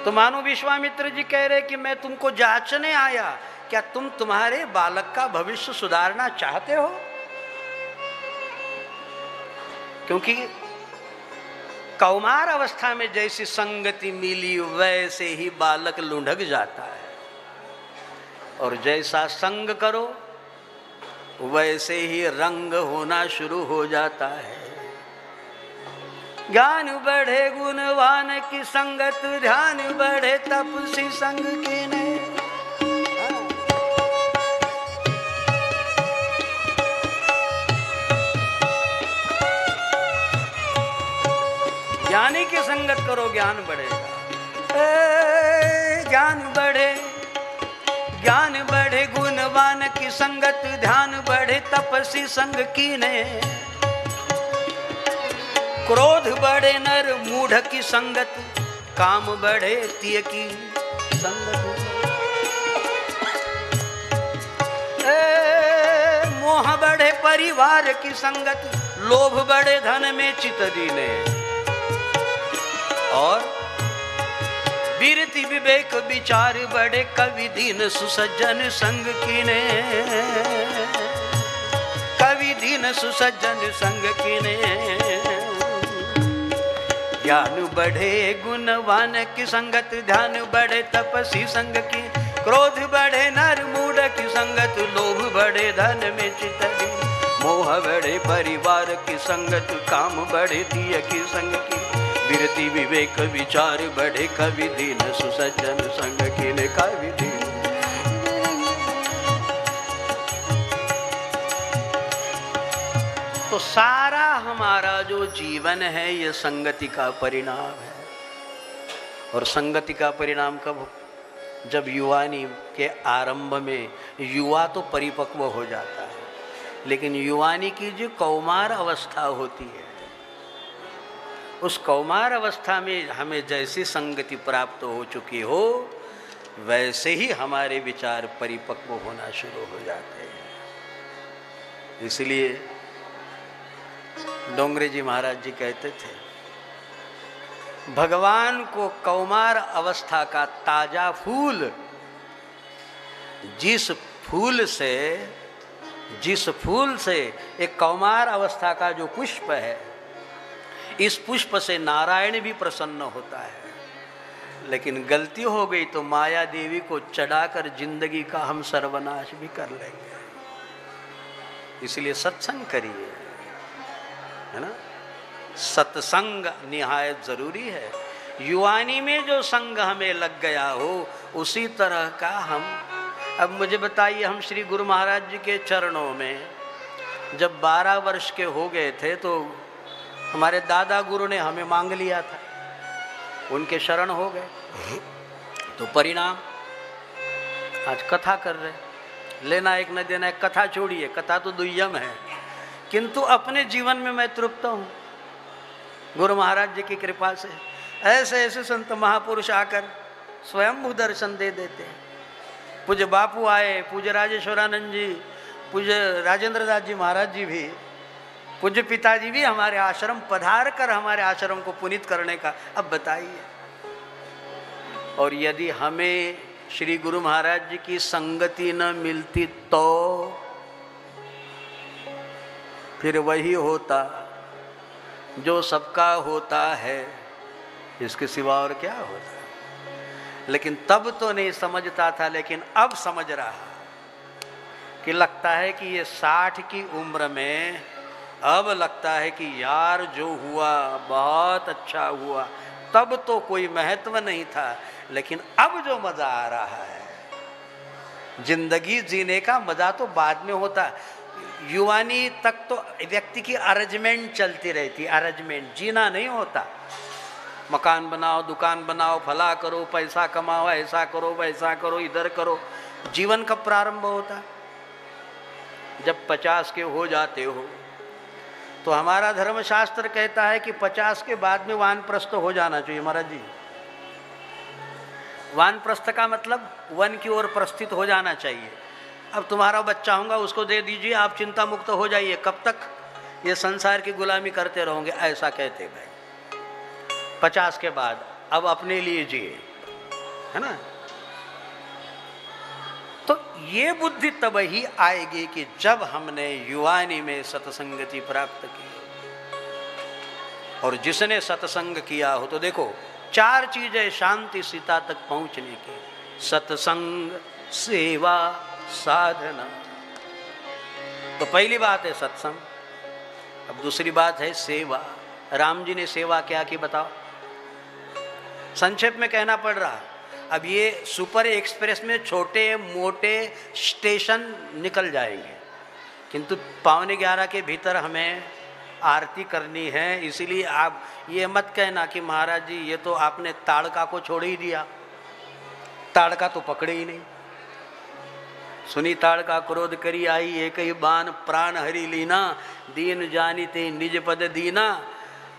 तो मानो विश्वामित्र जी कह रहे कि मैं तुमको जांचने आया, क्या तुम तुम्हारे बालक का भविष्य सुधारना चाहते हो? क्योंकि कौमार अवस्था में जैसी संगति मिली वैसे ही बालक लुढ़क जाता है, और जैसा संग करो वैसे ही रंग होना शुरू हो जाता है। ज्ञान बढ़े गुणवान की संगत, ध्यान बढ़े तपसी संग की नहीं। की संगत करो ज्ञान बढ़ेगा। ज्ञान बढ़े गुणवान की संगत, ध्यान बढ़े तपसी संग कीने। क्रोध बढ़े नर मूढ़ की संगत, काम बढ़े तिय की संगत। मोह बढ़े परिवार की संगत, लोभ बढ़े धन में चित दीने। और विरति विवेक विचार बढ़े, कवि दीन सुसज्जन संग कीने। कवि दीन सुसज्जन संग कीने। ज्ञान बढ़े गुणवान की संगत, ध्यान बढ़े तपसी संग की। क्रोध बढ़े नर मूढ़ की संगत, लोभ बढ़े धन में चित दीन। मोह बढ़े परिवार की संगत, काम बढ़े तिय की संग की। विरति विवेक विचार बढ़े, कवि दीन सुसज्जन संग कीने। कवि दीन। तो सारा हमारा जो जीवन है ये संगति का परिणाम है। और संगति का परिणाम कब हो? जब युवानी के आरंभ में युवा तो परिपक्व हो जाता है, लेकिन युवानी की जो कौमार अवस्था होती है, उस कौमार अवस्था में हमें जैसी संगति प्राप्त हो चुकी हो, वैसे ही हमारे विचार परिपक्व होना शुरू हो जाते हैं। इसलिए डोंगरे जी महाराज जी कहते थे, भगवान को कौमार अवस्था का ताजा फूल, जिस फूल से एक कौमार अवस्था का जो पुष्प है, इस पुष्प से नारायण भी प्रसन्न होता है। लेकिन गलती हो गई तो माया देवी को चढ़ाकर जिंदगी का हम सर्वनाश भी कर लेंगे। इसलिए सत्संग करिए, है ना। सत्संग निहायत जरूरी है। युवानी में जो संग हमें लग गया हो, उसी तरह का हम। अब मुझे बताइए, हम श्री गुरु महाराज जी के चरणों में जब 12 वर्ष के हो गए थे तो हमारे दादा गुरु ने हमें मांग लिया था, उनके शरण हो गए। तो परिणाम आज कथा कर रहे, लेना एक न देना एक। कथा छोड़िए, कथा तो दुय्यम है, किंतु अपने जीवन में मैं तृप्त हूँ गुरु महाराज जी की कृपा से। ऐसे ऐसे संत महापुरुष आकर स्वयं दर्शन दे देते हैं। पूज्य बापू आए, पूज्य राजेश्वरानंद जी, पूज्य राजेंद्र दास जी महाराज जी भी, पूज्य पिताजी भी हमारे आश्रम पधार कर हमारे आश्रम को पुनीत करने का। अब बताइए, और यदि हमें श्री गुरु महाराज जी की संगति न मिलती तो फिर वही होता जो सबका होता है, इसके सिवा और क्या होता। लेकिन तब तो नहीं समझता था, लेकिन अब समझ रहा कि लगता है कि ये 60 की उम्र में अब लगता है कि यार जो हुआ बहुत अच्छा हुआ। तब तो कोई महत्व नहीं था, लेकिन अब जो मजा आ रहा है, जिंदगी जीने का मजा तो बाद में होता। युवानी तक तो व्यक्ति की अरेंजमेंट चलती रहती, अरेंजमेंट, जीना नहीं होता। मकान बनाओ, दुकान बनाओ, फला करो, पैसा कमाओ, ऐसा करो, वैसा करो, इधर करो। जीवन कब प्रारंभ होता? जब 50 के हो जाते हो। तो हमारा धर्मशास्त्र कहता है कि 50 के बाद में वानप्रस्थ हो जाना चाहिए महाराज जी। वानप्रस्थ का मतलब वन की ओर प्रस्थित हो जाना चाहिए। अब तुम्हारा बच्चा होगा, उसको दे दीजिए, आप चिंता मुक्त हो जाइए। कब तक ये संसार की गुलामी करते रहोगे, ऐसा कहते भाई। 50 के बाद अब अपने लिए जिए, है ना। तो ये बुद्धि तब ही आएगी कि जब हमने युवानी में सत्संगति प्राप्त की। और जिसने सत्संग किया हो, तो देखो 4 चीजें शांति सीता तक पहुंचने की: सत्संग, सेवा, साधना। तो पहली बात है सत्संग, अब दूसरी बात है सेवा। राम जी ने सेवा क्या की बताओ, संक्षेप में कहना पड़ रहा। अब ये सुपर एक्सप्रेस में छोटे मोटे स्टेशन निकल जाएंगे, किंतु 11:15 के भीतर हमें आरती करनी है। इसीलिए आप ये मत कहना कि महाराज जी ये तो आपने ताड़का को छोड़ ही दिया, ताड़का तो पकड़े ही नहीं। सुनी ताड़का क्रोध करी आई, एक ही बान प्राण हरि लीना, दीन जानी ते निज पद दीना,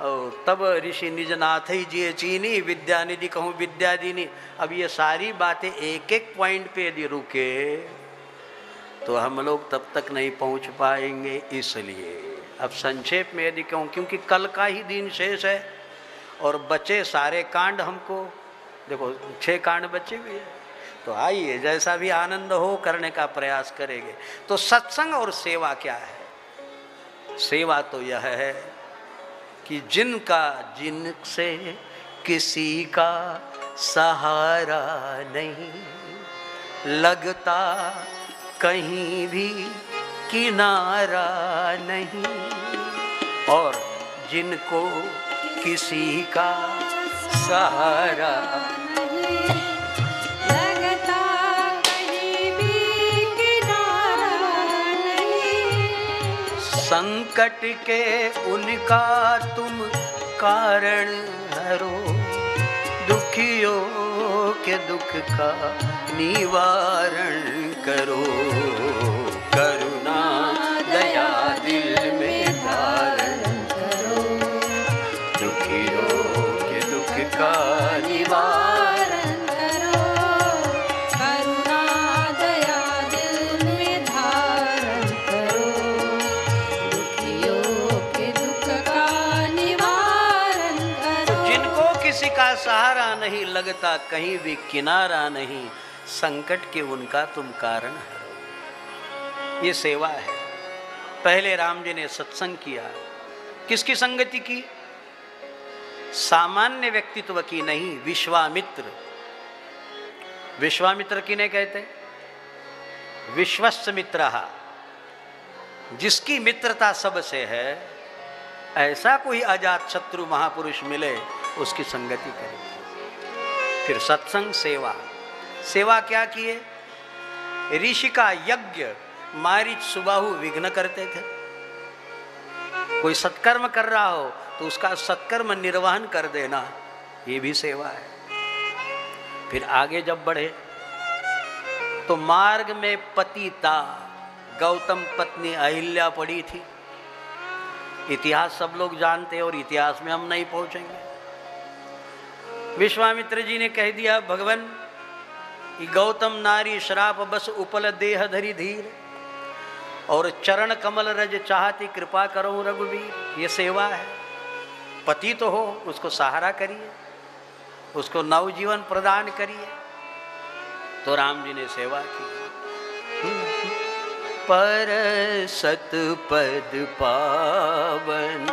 और तब ऋषि निज नाथ ही जिये चीनी, विद्या निधि कहूँ विद्या दीनी। अब ये सारी बातें एक एक पॉइंट पे यदि रुके तो हम लोग तब तक नहीं पहुंच पाएंगे। इसलिए अब संक्षेप में यदि कहूँ, क्योंकि कल का ही दिन शेष है और बचे सारे कांड हमको, देखो 6 कांड बचे हुए हैं, तो आइए जैसा भी आनंद हो करने का प्रयास करेंगे। तो सत्संग और सेवा क्या है? सेवा तो यह है कि जिनसे किसी का सहारा नहीं, लगता कहीं भी किनारा नहीं, और जिनको किसी का सहारा नहीं, लगता कहीं भी किनारा नहीं, संकट के उनका तुम कारण हरो, दुखियों के दुख का निवारण करो, करुणा दया दिल में धारण करो, दुखियों के दुख का निवारण करो, करुणा दया दिल में धारण करो, दुखियों के दुख का निवारण करो। जिनको किसी का सहारा नहीं, लगता कहीं भी किनारा नहीं, संकट के उनका तुम कारण हरो। ये सेवा है। पहले राम जी ने सत्संग किया, किसकी संगति की? सामान्य व्यक्तित्व की नहीं, विश्वामित्र। विश्वामित्र किन्हें कहते? विश्वस्य मित्रः, जिसकी मित्रता सबसे है, ऐसा कोई अजात शत्रु महापुरुष मिले उसकी संगति करें। फिर सत्संग, सेवा। सेवा क्या किए? ऋषि का यज्ञ मारीच सुबाहु विघ्न करते थे। कोई सत्कर्म कर रहा हो तो उसका सत्कर्म निर्वहन कर देना, ये भी सेवा है। फिर आगे जब बढ़े तो मार्ग में पतिता गौतम पत्नी अहिल्या पड़ी थी। इतिहास सब लोग जानते हैं और इतिहास में हम नहीं पहुंचेंगे। विश्वामित्र जी ने कह दिया, भगवान गौतम नारी श्राप बस उपल देह धरी धीर, और चरण कमल रज चाहती कृपा करो रघुवीर। ये सेवा है। पति तो हो, उसको सहारा करिए, उसको नवजीवन प्रदान करिए। तो राम जी ने सेवा की। पर सत पद पावन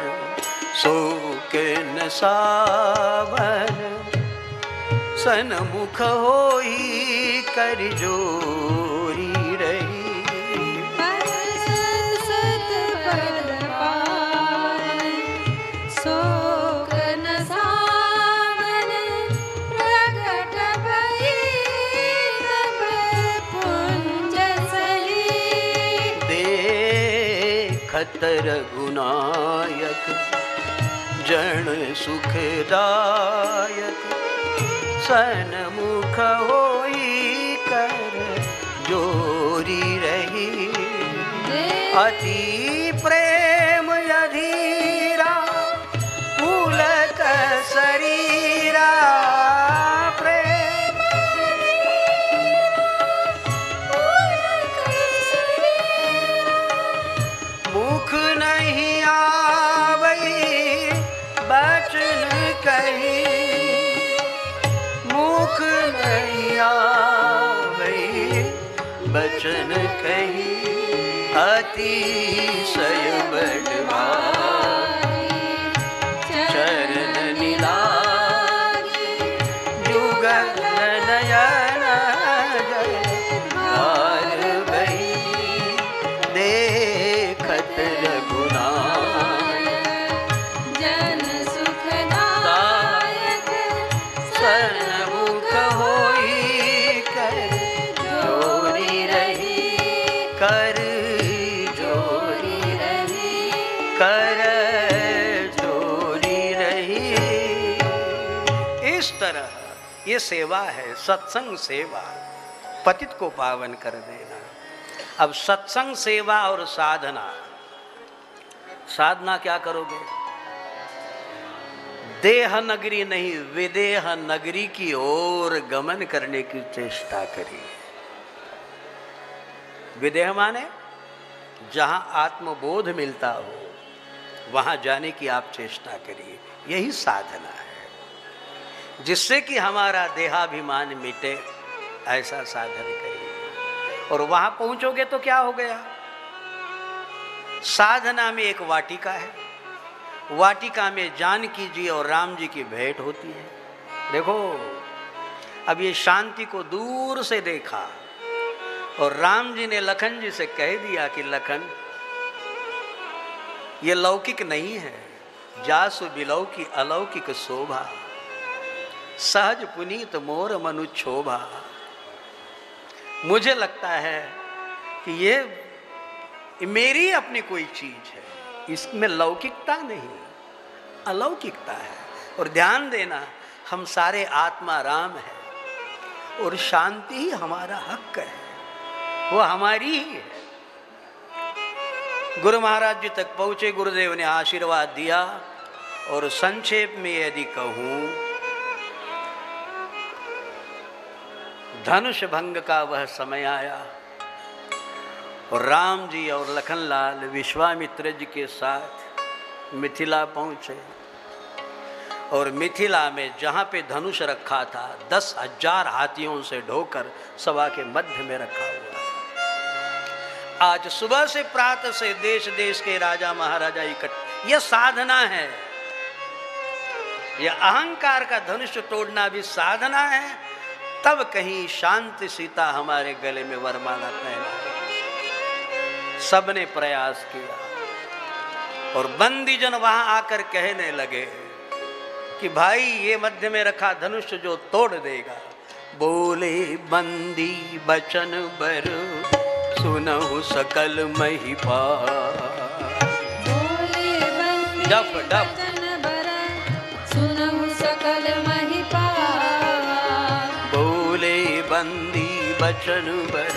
शोक न सावन, सन्मुख होई कर जोरी रही। पर सत पद पावन शोक न सावन, प्रगट भई तब पुंज सही। देखत रघुनायक जन सुखदायक, सन्मुख होई कर जोरी रही। अति प्रेम अधीरा पुलक शरीरा, प्रेम मुख नहीं आवई बचन कही, मुख नहीं आवई बचन कही। अतिशय बड़ भाई चरण निलागी, जुगल नयन जयकार भई। देखत रघुनायक जन सुखदायक, सन्मुख होई कर जोरी रही, कर जोरी रही। ये सेवा है, सत्संग सेवा, पतित को पावन कर देना। अब सत्संग सेवा और साधना, साधना क्या करोगे? देह नगरी नहीं, विदेह नगरी की ओर गमन करने की चेष्टा करिए। विदेह माने जहां आत्मबोध मिलता हो वहां जाने की आप चेष्टा करिए। यही साधना है, जिससे कि हमारा देहाभिमान मिटे, ऐसा साधन करिए। और वहां पहुंचोगे तो क्या हो गया? साधना में एक वाटिका है, वाटिका में जानकी जी और राम जी की भेंट होती है। देखो, अब ये शांति को दूर से देखा और राम जी ने लखन जी से कह दिया कि लखन, ये लौकिक नहीं है, जासु बिलौकी अलौकिक शोभा, सहज पुनीत मोर मनु क्षोभा। मुझे लगता है कि ये मेरी अपनी कोई चीज है, इसमें लौकिकता नहीं, अलौकिकता है। और ध्यान देना, हम सारे आत्मा राम है और शांति ही हमारा हक है, वो हमारी ही है। गुरु महाराज जी तक पहुंचे, गुरुदेव ने आशीर्वाद दिया। और संक्षेप में यदि कहूं, धनुष भंग का वह समय आया और राम जी और लखनलाल विश्वामित्र जी के साथ मिथिला पहुंचे। और मिथिला में जहां पे धनुष रखा था, 10,000 हाथियों से ढोकर सभा के मध्य में रखा हुआ। आज सुबह से प्रातः से देश देश के राजा महाराजा इकट्ठे, यह साधना है। यह अहंकार का धनुष तोड़ना भी साधना है। तब कहीं शांति सीता हमारे गले में वरमाला पहना। सबने प्रयास किया और बंदी जन वहां आकर कहने लगे कि भाई, ये मध्य में रखा धनुष जो तोड़ देगा। बोले बंदी बचन बर, सुनहु सकल महिपाल। बोले बंदी बचन बर, सुनहु सकल महिपाल। बोले बंदी बचन बर,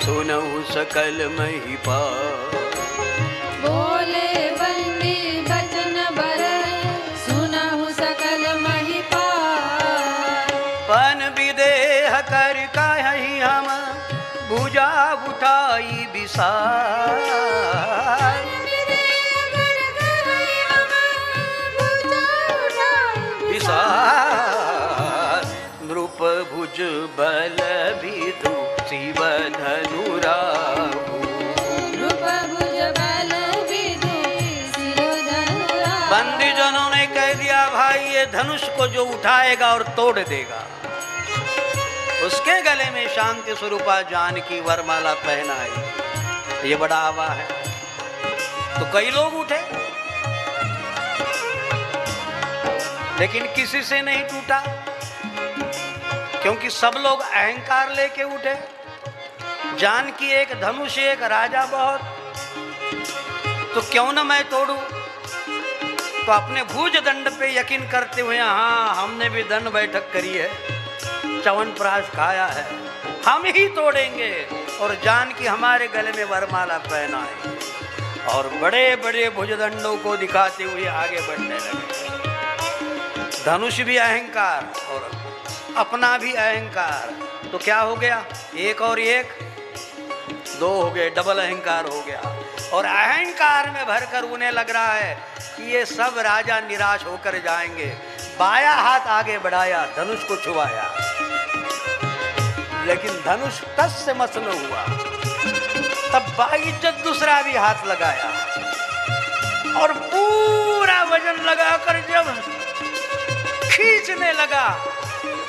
सुनहु सकल महिपाल। बोले बंदी बचन बर, सुनहु सकल महिपाल। पन विदेह कर कहि हम, भुजा उठाई विशाल। विशाल नृप भुज बल विधु, शिव धनु राहु। नृप भुज बल विधु, शिव धनु राहु। बंदी जनों ने कह दिया, भाई ये धनुष को जो उठाएगा और तोड़ देगा, उसके गले में शांति स्वरूपा जानकी वरमाला पहनाई। ये बड़ा आवा है। तो कई लोग उठे, लेकिन किसी से नहीं टूटा, क्योंकि सब लोग अहंकार लेके उठे। जानकी एक, धनुष एक, राजा बहुत, तो क्यों ना मैं तोड़ू। तो अपने भुज दंड पे यकीन करते हुए, हाँ हमने भी दंड बैठक करी है, च्यवनप्राश खाया है, हम ही तोड़ेंगे। और जानकी हमारे गले में वरमाला पहनाए और बड़े बड़े भुजदंडों को दिखाते हुए आगे बढ़ने लगे। धनुष भी अहंकार और अपना भी अहंकार, तो क्या हो गया? एक और एक 2 हो गए, डबल अहंकार हो गया। और अहंकार में भरकर उन्हें लग रहा है कि ये सब राजा निराश होकर जाएंगे। बाया हाथ आगे बढ़ाया, धनुष को छुआया, लेकिन धनुष तस से मस न हुआ। तब बाइज्जत दूसरा भी हाथ लगाया और पूरा वजन लगाकर जब खींचने लगा,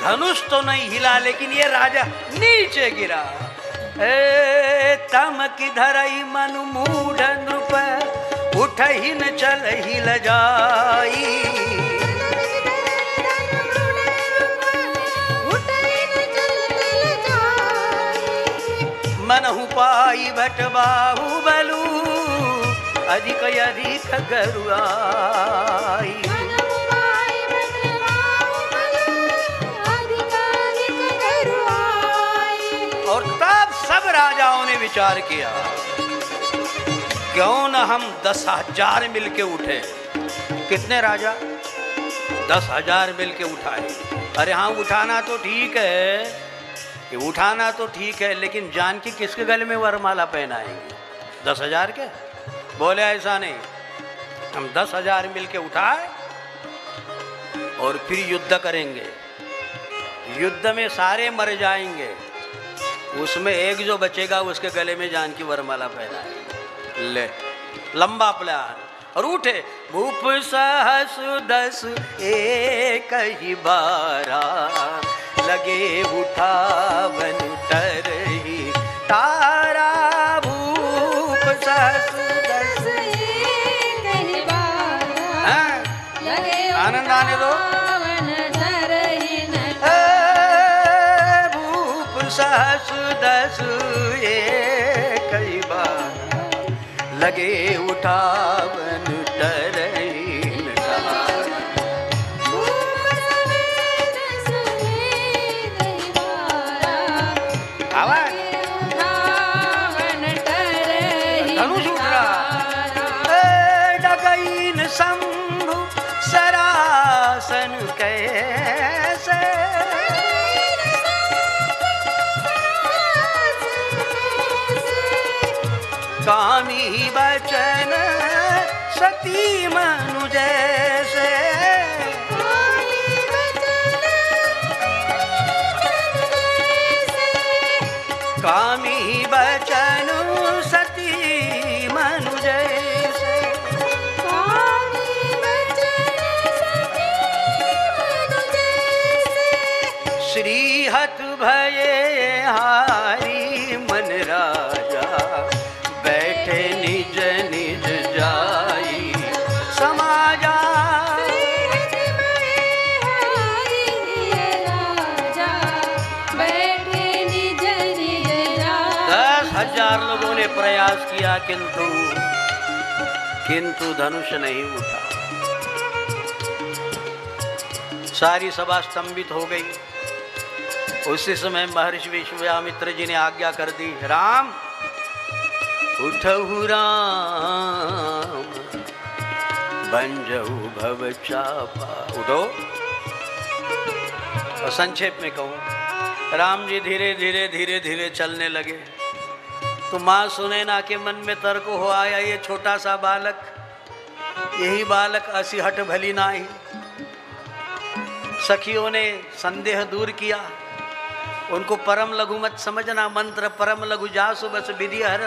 धनुष तो नहीं हिला, लेकिन ये राजा नीचे गिरा। तम की धरई मन मूढ़ नृप, उठहि न चलहि लजाई। मनहु पाई भट बाहुबलु, अधिक अधिक गरुआई। विचार किया, क्यों न हम 10,000 मिलके उठे। कितने राजा? 10,000 मिलके उठाए। अरे हाँ, उठाना तो ठीक है, कि उठाना तो ठीक है, लेकिन जानकी किसके गले में वरमाला पहनाएंगे? 10,000 के? बोले ऐसा नहीं, हम 10,000 मिलके उठाए और फिर युद्ध करेंगे। युद्ध में सारे मर जाएंगे, उसमें एक जो बचेगा उसके गले में जानकी वरमाला पहनाएंगे। ले, लंबा प्लान। और उठे। भूप सहस 10 एक ही बारा, लगे उठावन टरही तारा। भूप सहस 10 एक ही बारा, लगे आनंद आने दो। भूप सहस 10 एक ही बारा, लगे उठावन टरहीन तारा। आवाज धनुष उठ रहा। डगईन शंभु सरासन कैसे, कामी बचन सती मनु जैसे। कामी बचन सती मनु जैसे। श्रीहत भये हारी मन राजा, बैठे निज निज जाई समाजा। 10,000 लोगों ने प्रयास किया, किंतु धनुष नहीं उठा। सारी सभा स्तंभित हो गई। उसी समय महर्षि विश्वामित्र जी ने आज्ञा कर दी, राम उठहु राम बंजहु भव चापा। उठो। और संक्षेप में कहूं, राम जी धीरे धीरे धीरे धीरे चलने लगे। तो माँ सुनैना के मन में तर्क हो आया, ये छोटा सा बालक, यही बालक असी हट भली नाही। सखियों ने संदेह दूर किया, उनको परम लघु मत समझना, मंत्र परम लघु जासु बस विधि हर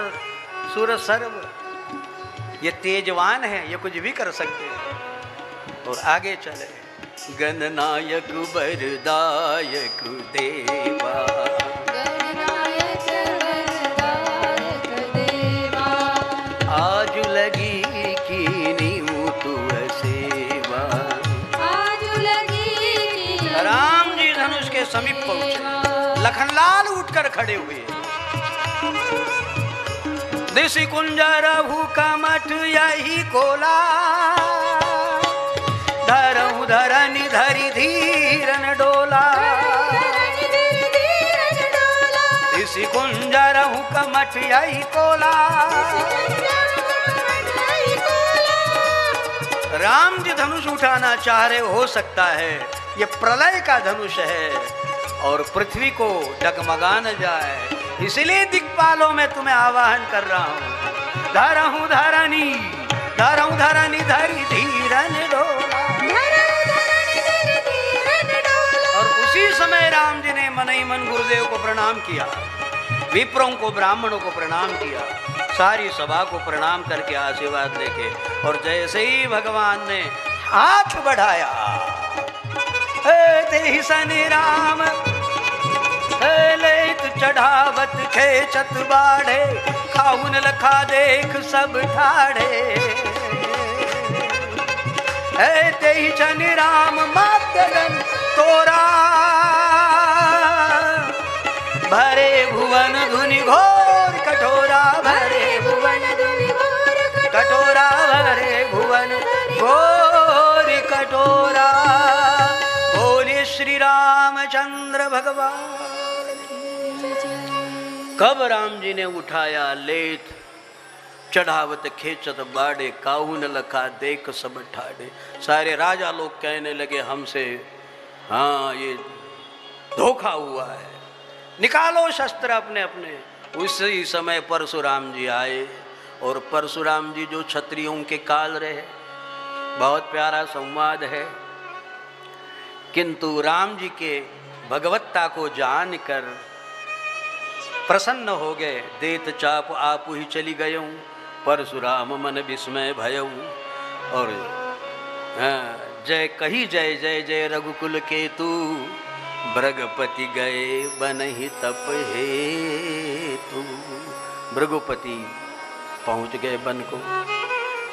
सुर सर्व। ये तेजवान है, ये कुछ भी कर सकते हैं। और आगे चले। गणनायक वरदायक देवा, आज लगी कीनी तू सेवा। राम जी धनुष के समीप पहुंचे। लखनलाल उठकर खड़े हुए। दिशि कुंजर कमठ यही कोला, धरऊ धरनि धरि धीरन डोला। दिशि कुंजर कमठ यही कोला। राम जी धनुष उठाना चाह रहे, हो सकता है ये प्रलय का धनुष है और पृथ्वी को डगमगा न जाए, इसलिए दिक्पालों में तुम्हें आवाहन कर रहा हूं। धरहु धरनी धरि धीरन डोला। और उसी समय राम जी ने मन ही मन गुरुदेव को प्रणाम किया, विप्रों को ब्राह्मणों को प्रणाम किया, सारी सभा को प्रणाम करके आशीर्वाद लेके। और जैसे ही भगवान ने हाथ बढ़ाया, ते सनि राम लेत चढ़ावत खेचत बाढ़े, खाउन लखा देख सब ठाढ़े। ते सनि राम मातरन तोरा, भरे भुवन धुनि घोर कठोरा। भरे भुवन धुनि घोर कठोरा, भरे भुवन घोर कठोरा। बोले श्री रामचंद्र भगवान। कब राम जी ने उठाया लेत, चढ़ावत खेचत बाड़े, काहू न लखा देख सब ठाड़े। सारे राजा लोग कहने लगे हमसे हाँ ये धोखा हुआ है, निकालो शस्त्र अपने अपने। उसी समय परशुराम जी आए, और परशुराम जी जो क्षत्रियों के काल रहे, बहुत प्यारा संवाद है। किंतु राम जी के भगवत्ता को जानकर प्रसन्न हो गए। देत चाप आप ही चली गयऊँ, परशुराम मन विस्मय भयऊ। और जय कही जय जय जय रघुकुल केतु, भृगपति गए बनहि तप हेतु। भृगुपति पहुँच गए बन को।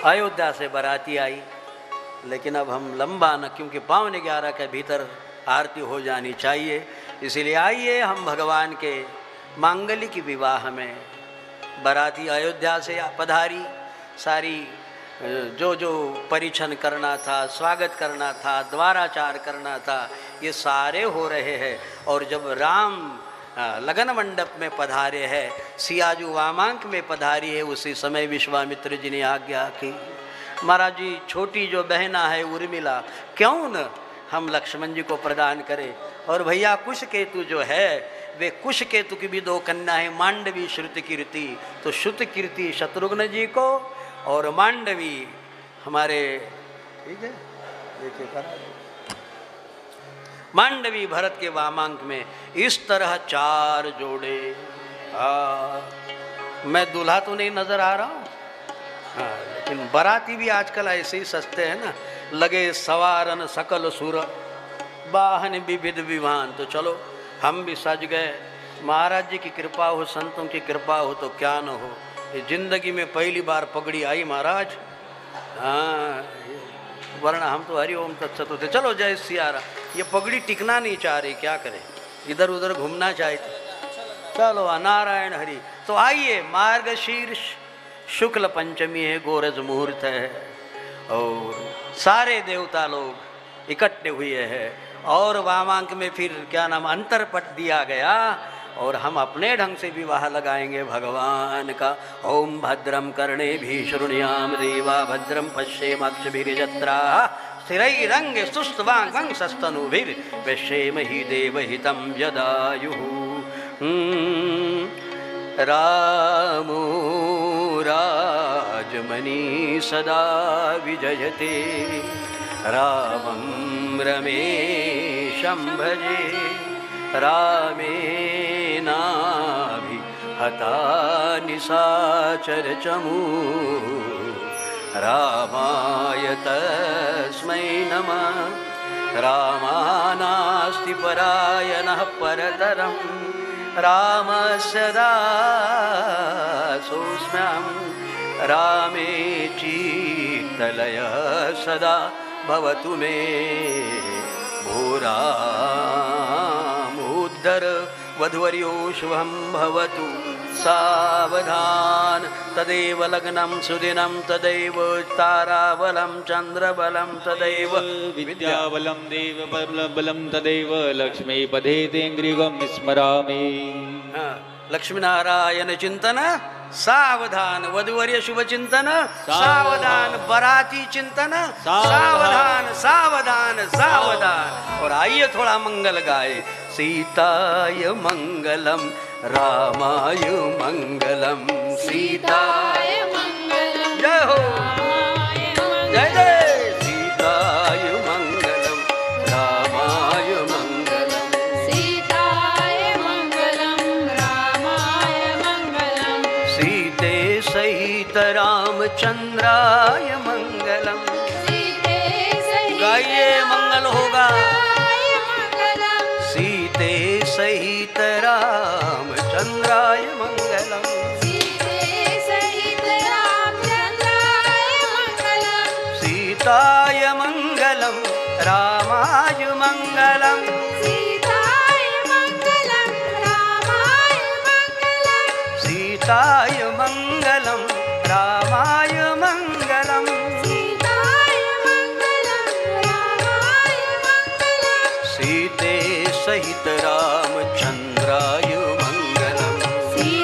अयोध्या से बाराती आई, लेकिन अब हम लंबा न, क्योंकि 11:15 के भीतर आरती हो जानी चाहिए। इसीलिए आइए हम भगवान के मांगलिक विवाह में। बाराती अयोध्या से पधारी, सारी जो जो परिछन करना था, स्वागत करना था, द्वाराचार करना था, ये सारे हो रहे हैं। और जब राम लगन मंडप में पधारे हैं, सियाजू वामांक में पधारी है, उसी समय विश्वामित्र जी ने आज्ञा की, महाराज जी छोटी जो बहना है उर्मिला क्यों न हम लक्ष्मण जी को प्रदान करें। और भैया कुशकेतु जो है, वे कुशकेतु की भी 2 कन्या है, मांडवी श्रुत कीर्ति। तो श्रुत कीर्ति शत्रुघ्न जी को, और मांडवी हमारे, ठीक है देखिए करा, मांडवी भरत के वामांक में। इस तरह 4 जोड़े। मैं दूल्हा तो नहीं नजर आ रहा हूँ, हाँ, लेकिन बाराती भी आजकल ऐसे ही सस्ते हैं ना। लगे सवारन सकल सुर, वाहन विविध विवान। तो चलो हम भी सज गए। महाराज जी की कृपा हो, संतों की कृपा हो तो क्या न हो। ये जिंदगी में पहली बार पगड़ी आई महाराज। हाँ, वरना हम तो हरि ओम तत्सत होते। चलो जय सिया राम। ये पगड़ी टिकना नहीं चाह रही, क्या करें, इधर उधर घूमना चाहते। चलो नारायण हरि। तो आइए, मार्गशीर्ष शुक्ल पंचमी है, गोरज मुहूर्त है, और सारे देवता लोग इकट्ठे हुए हैं। और वामांक में फिर क्या नाम अंतरपट दिया गया, और हम अपने ढंग से विवाह लगाएंगे भगवान का। ओम भद्रम कर्णेभिः शृणुयाम देवा, भद्रम पश्येमाक्षभिर्यजत्राः, स्थिरैरङ्गे सुष्ठुवांगंसस्तनूभिर्व्यश्येमहि देवहितं यदायुः। रामो राजमणि सदा विजयते, रामं रमेशं भजे, रामेणाभिहता निशाचर चमू, रामाय तस्मै नमः। रामानास्ति परायणः परतरं, रामस्य दासोऽस्म्यहं, रामे चित्तलयः सदा भवतु मे। भो रामोद्धर वधूवर्यो शुभं भवतु, सावधान तदेव लग्नं सुदिनं, तदैव ताराबलं चन्द्रबलं, तदैव विद्याबलं देवबलं, तदैव लक्ष्मीपदे तेन्द्रियं स्मरामि। लक्ष्मी नारायण चिंतन सावधान, वधूवर्य शुभ चिंतन सावधान, बराती चिंतन सावधान सावधान सावधान। और आइए थोड़ा मंगल गाए। सीताय मंगलम, रामाय मंगलम, सीताय मंगलम, जय हो जय जय। सीताय मंगलम, रामाय मंगलम, सीताय मंगलम, रामाय मंगलम, सीते सहित रामचंद्राय मंगलम। सीते सहित गाइए मंगल होगा। मंगलम, सीते सहित रामचंद्राय मंगलम, सीते सहित रामचंद्राय मंगलम, सीताय मंगलम, रामाय मंगलम, सीताय मंगलम, रामाय मंगलम, सीताय मंगलम, रामाय मंगलम, सीताय मंगलम, रामाय मंगलम, सीते सहित रामचंद्राय मंगलम, सीते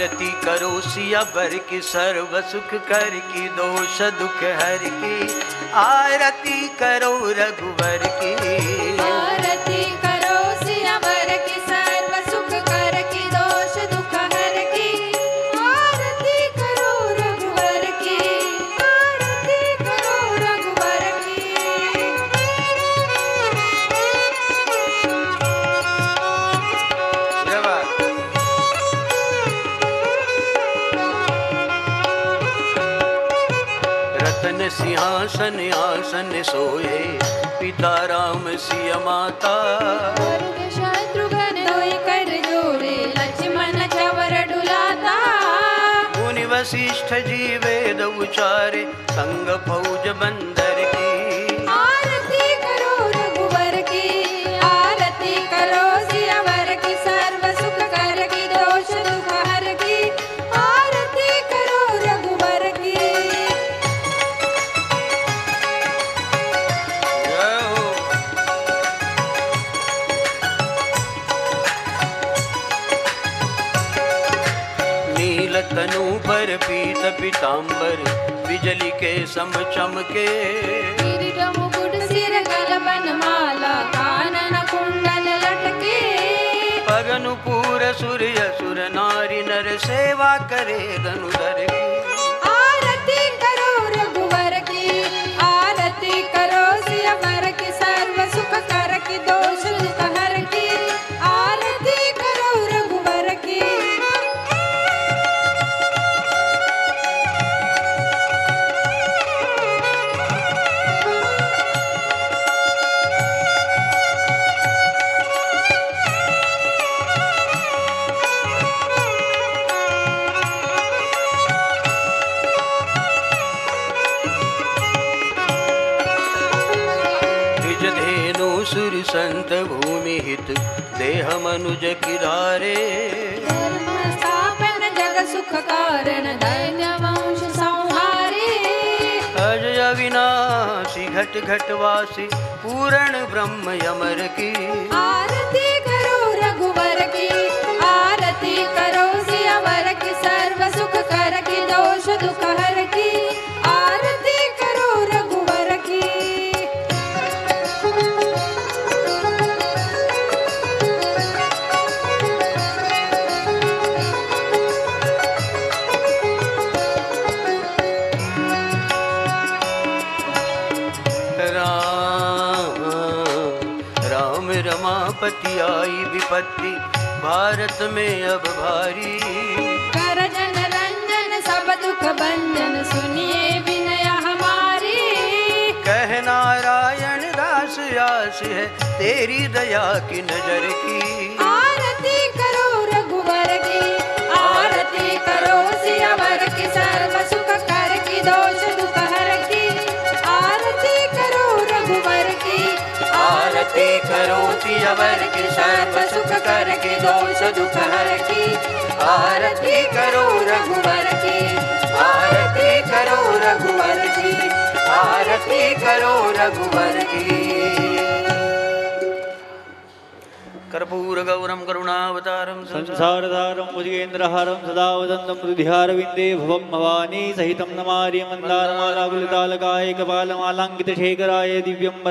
आरती करो सियावर की सर्व सुख कर की दोष दुख हर की आरती करो रघुवर की आरती करो सियावर की सर्व सुख कर की दोष दुख हर की आरती करो रघुवर की आरती करो रघुवर की। रतन सिंहासन आसन सोए पिता राम सिया माता शत्रुघ्न दोई कर जोड़े लक्ष्मण चवर डुलाता मुनि वशिष्ठ जी वेद उचारे संग फौज बंदर की आरती करो रघुवर की आरती करो सियावर की सर्व सुख कर की दोष दुख हर की आरती करो रघुवर की। नील तनु पर पीत पीतांबर बिजली के सम चमके किरीट मुकुट सिर गलबन माला कानन कुंडल लटके पगनुपुर सूर्य सुर नारी नर सेवा करे धनुधर की आरती करो रघुवर की आरती करो सियावर की सर्व सुख कर की दोष दुख हर की आरती करो रघुवर की। द्विज धेनु सुर संत भूमि हित देह मनुज किरारे धर्म स्थापन जग सुख कारण दैन्य वंश संहारे अजय विनाशी घट घटवासी पूर्ण ब्रह्म यमर की आरती करो रघुवर की आरती करो सियावर की सर्व सुख कर की दोष दुख हर की आरती करो रघुवर की। राम राम रमापति आई विपत्ति भारत में अब भारी कर जन रंजन सब दुख भंजन सुनिए विनय हमारी कह नारायण दास आस है तेरी दया की नजर की आरती करो रघुवर की आरती करो सियावर की सर्व सुख कर की दोष दुख हर की आरती करो रघुवर की आरती करो सियावर की सर्व सुख कर के दोष दुख हर की आरती करो रघुवर की आरती करो रघुवर की आरती करो रघुवर की। कर्पूर गौरम करुणावतारम संसारधारं भुजगेन्द्रहारं सदा वदन्तं हृदयारविन्दे भवं भवानी सहितं नमामि मन्दारमालाकुलितालकाय कपालमालाङ्कितशेखराय दिव्यं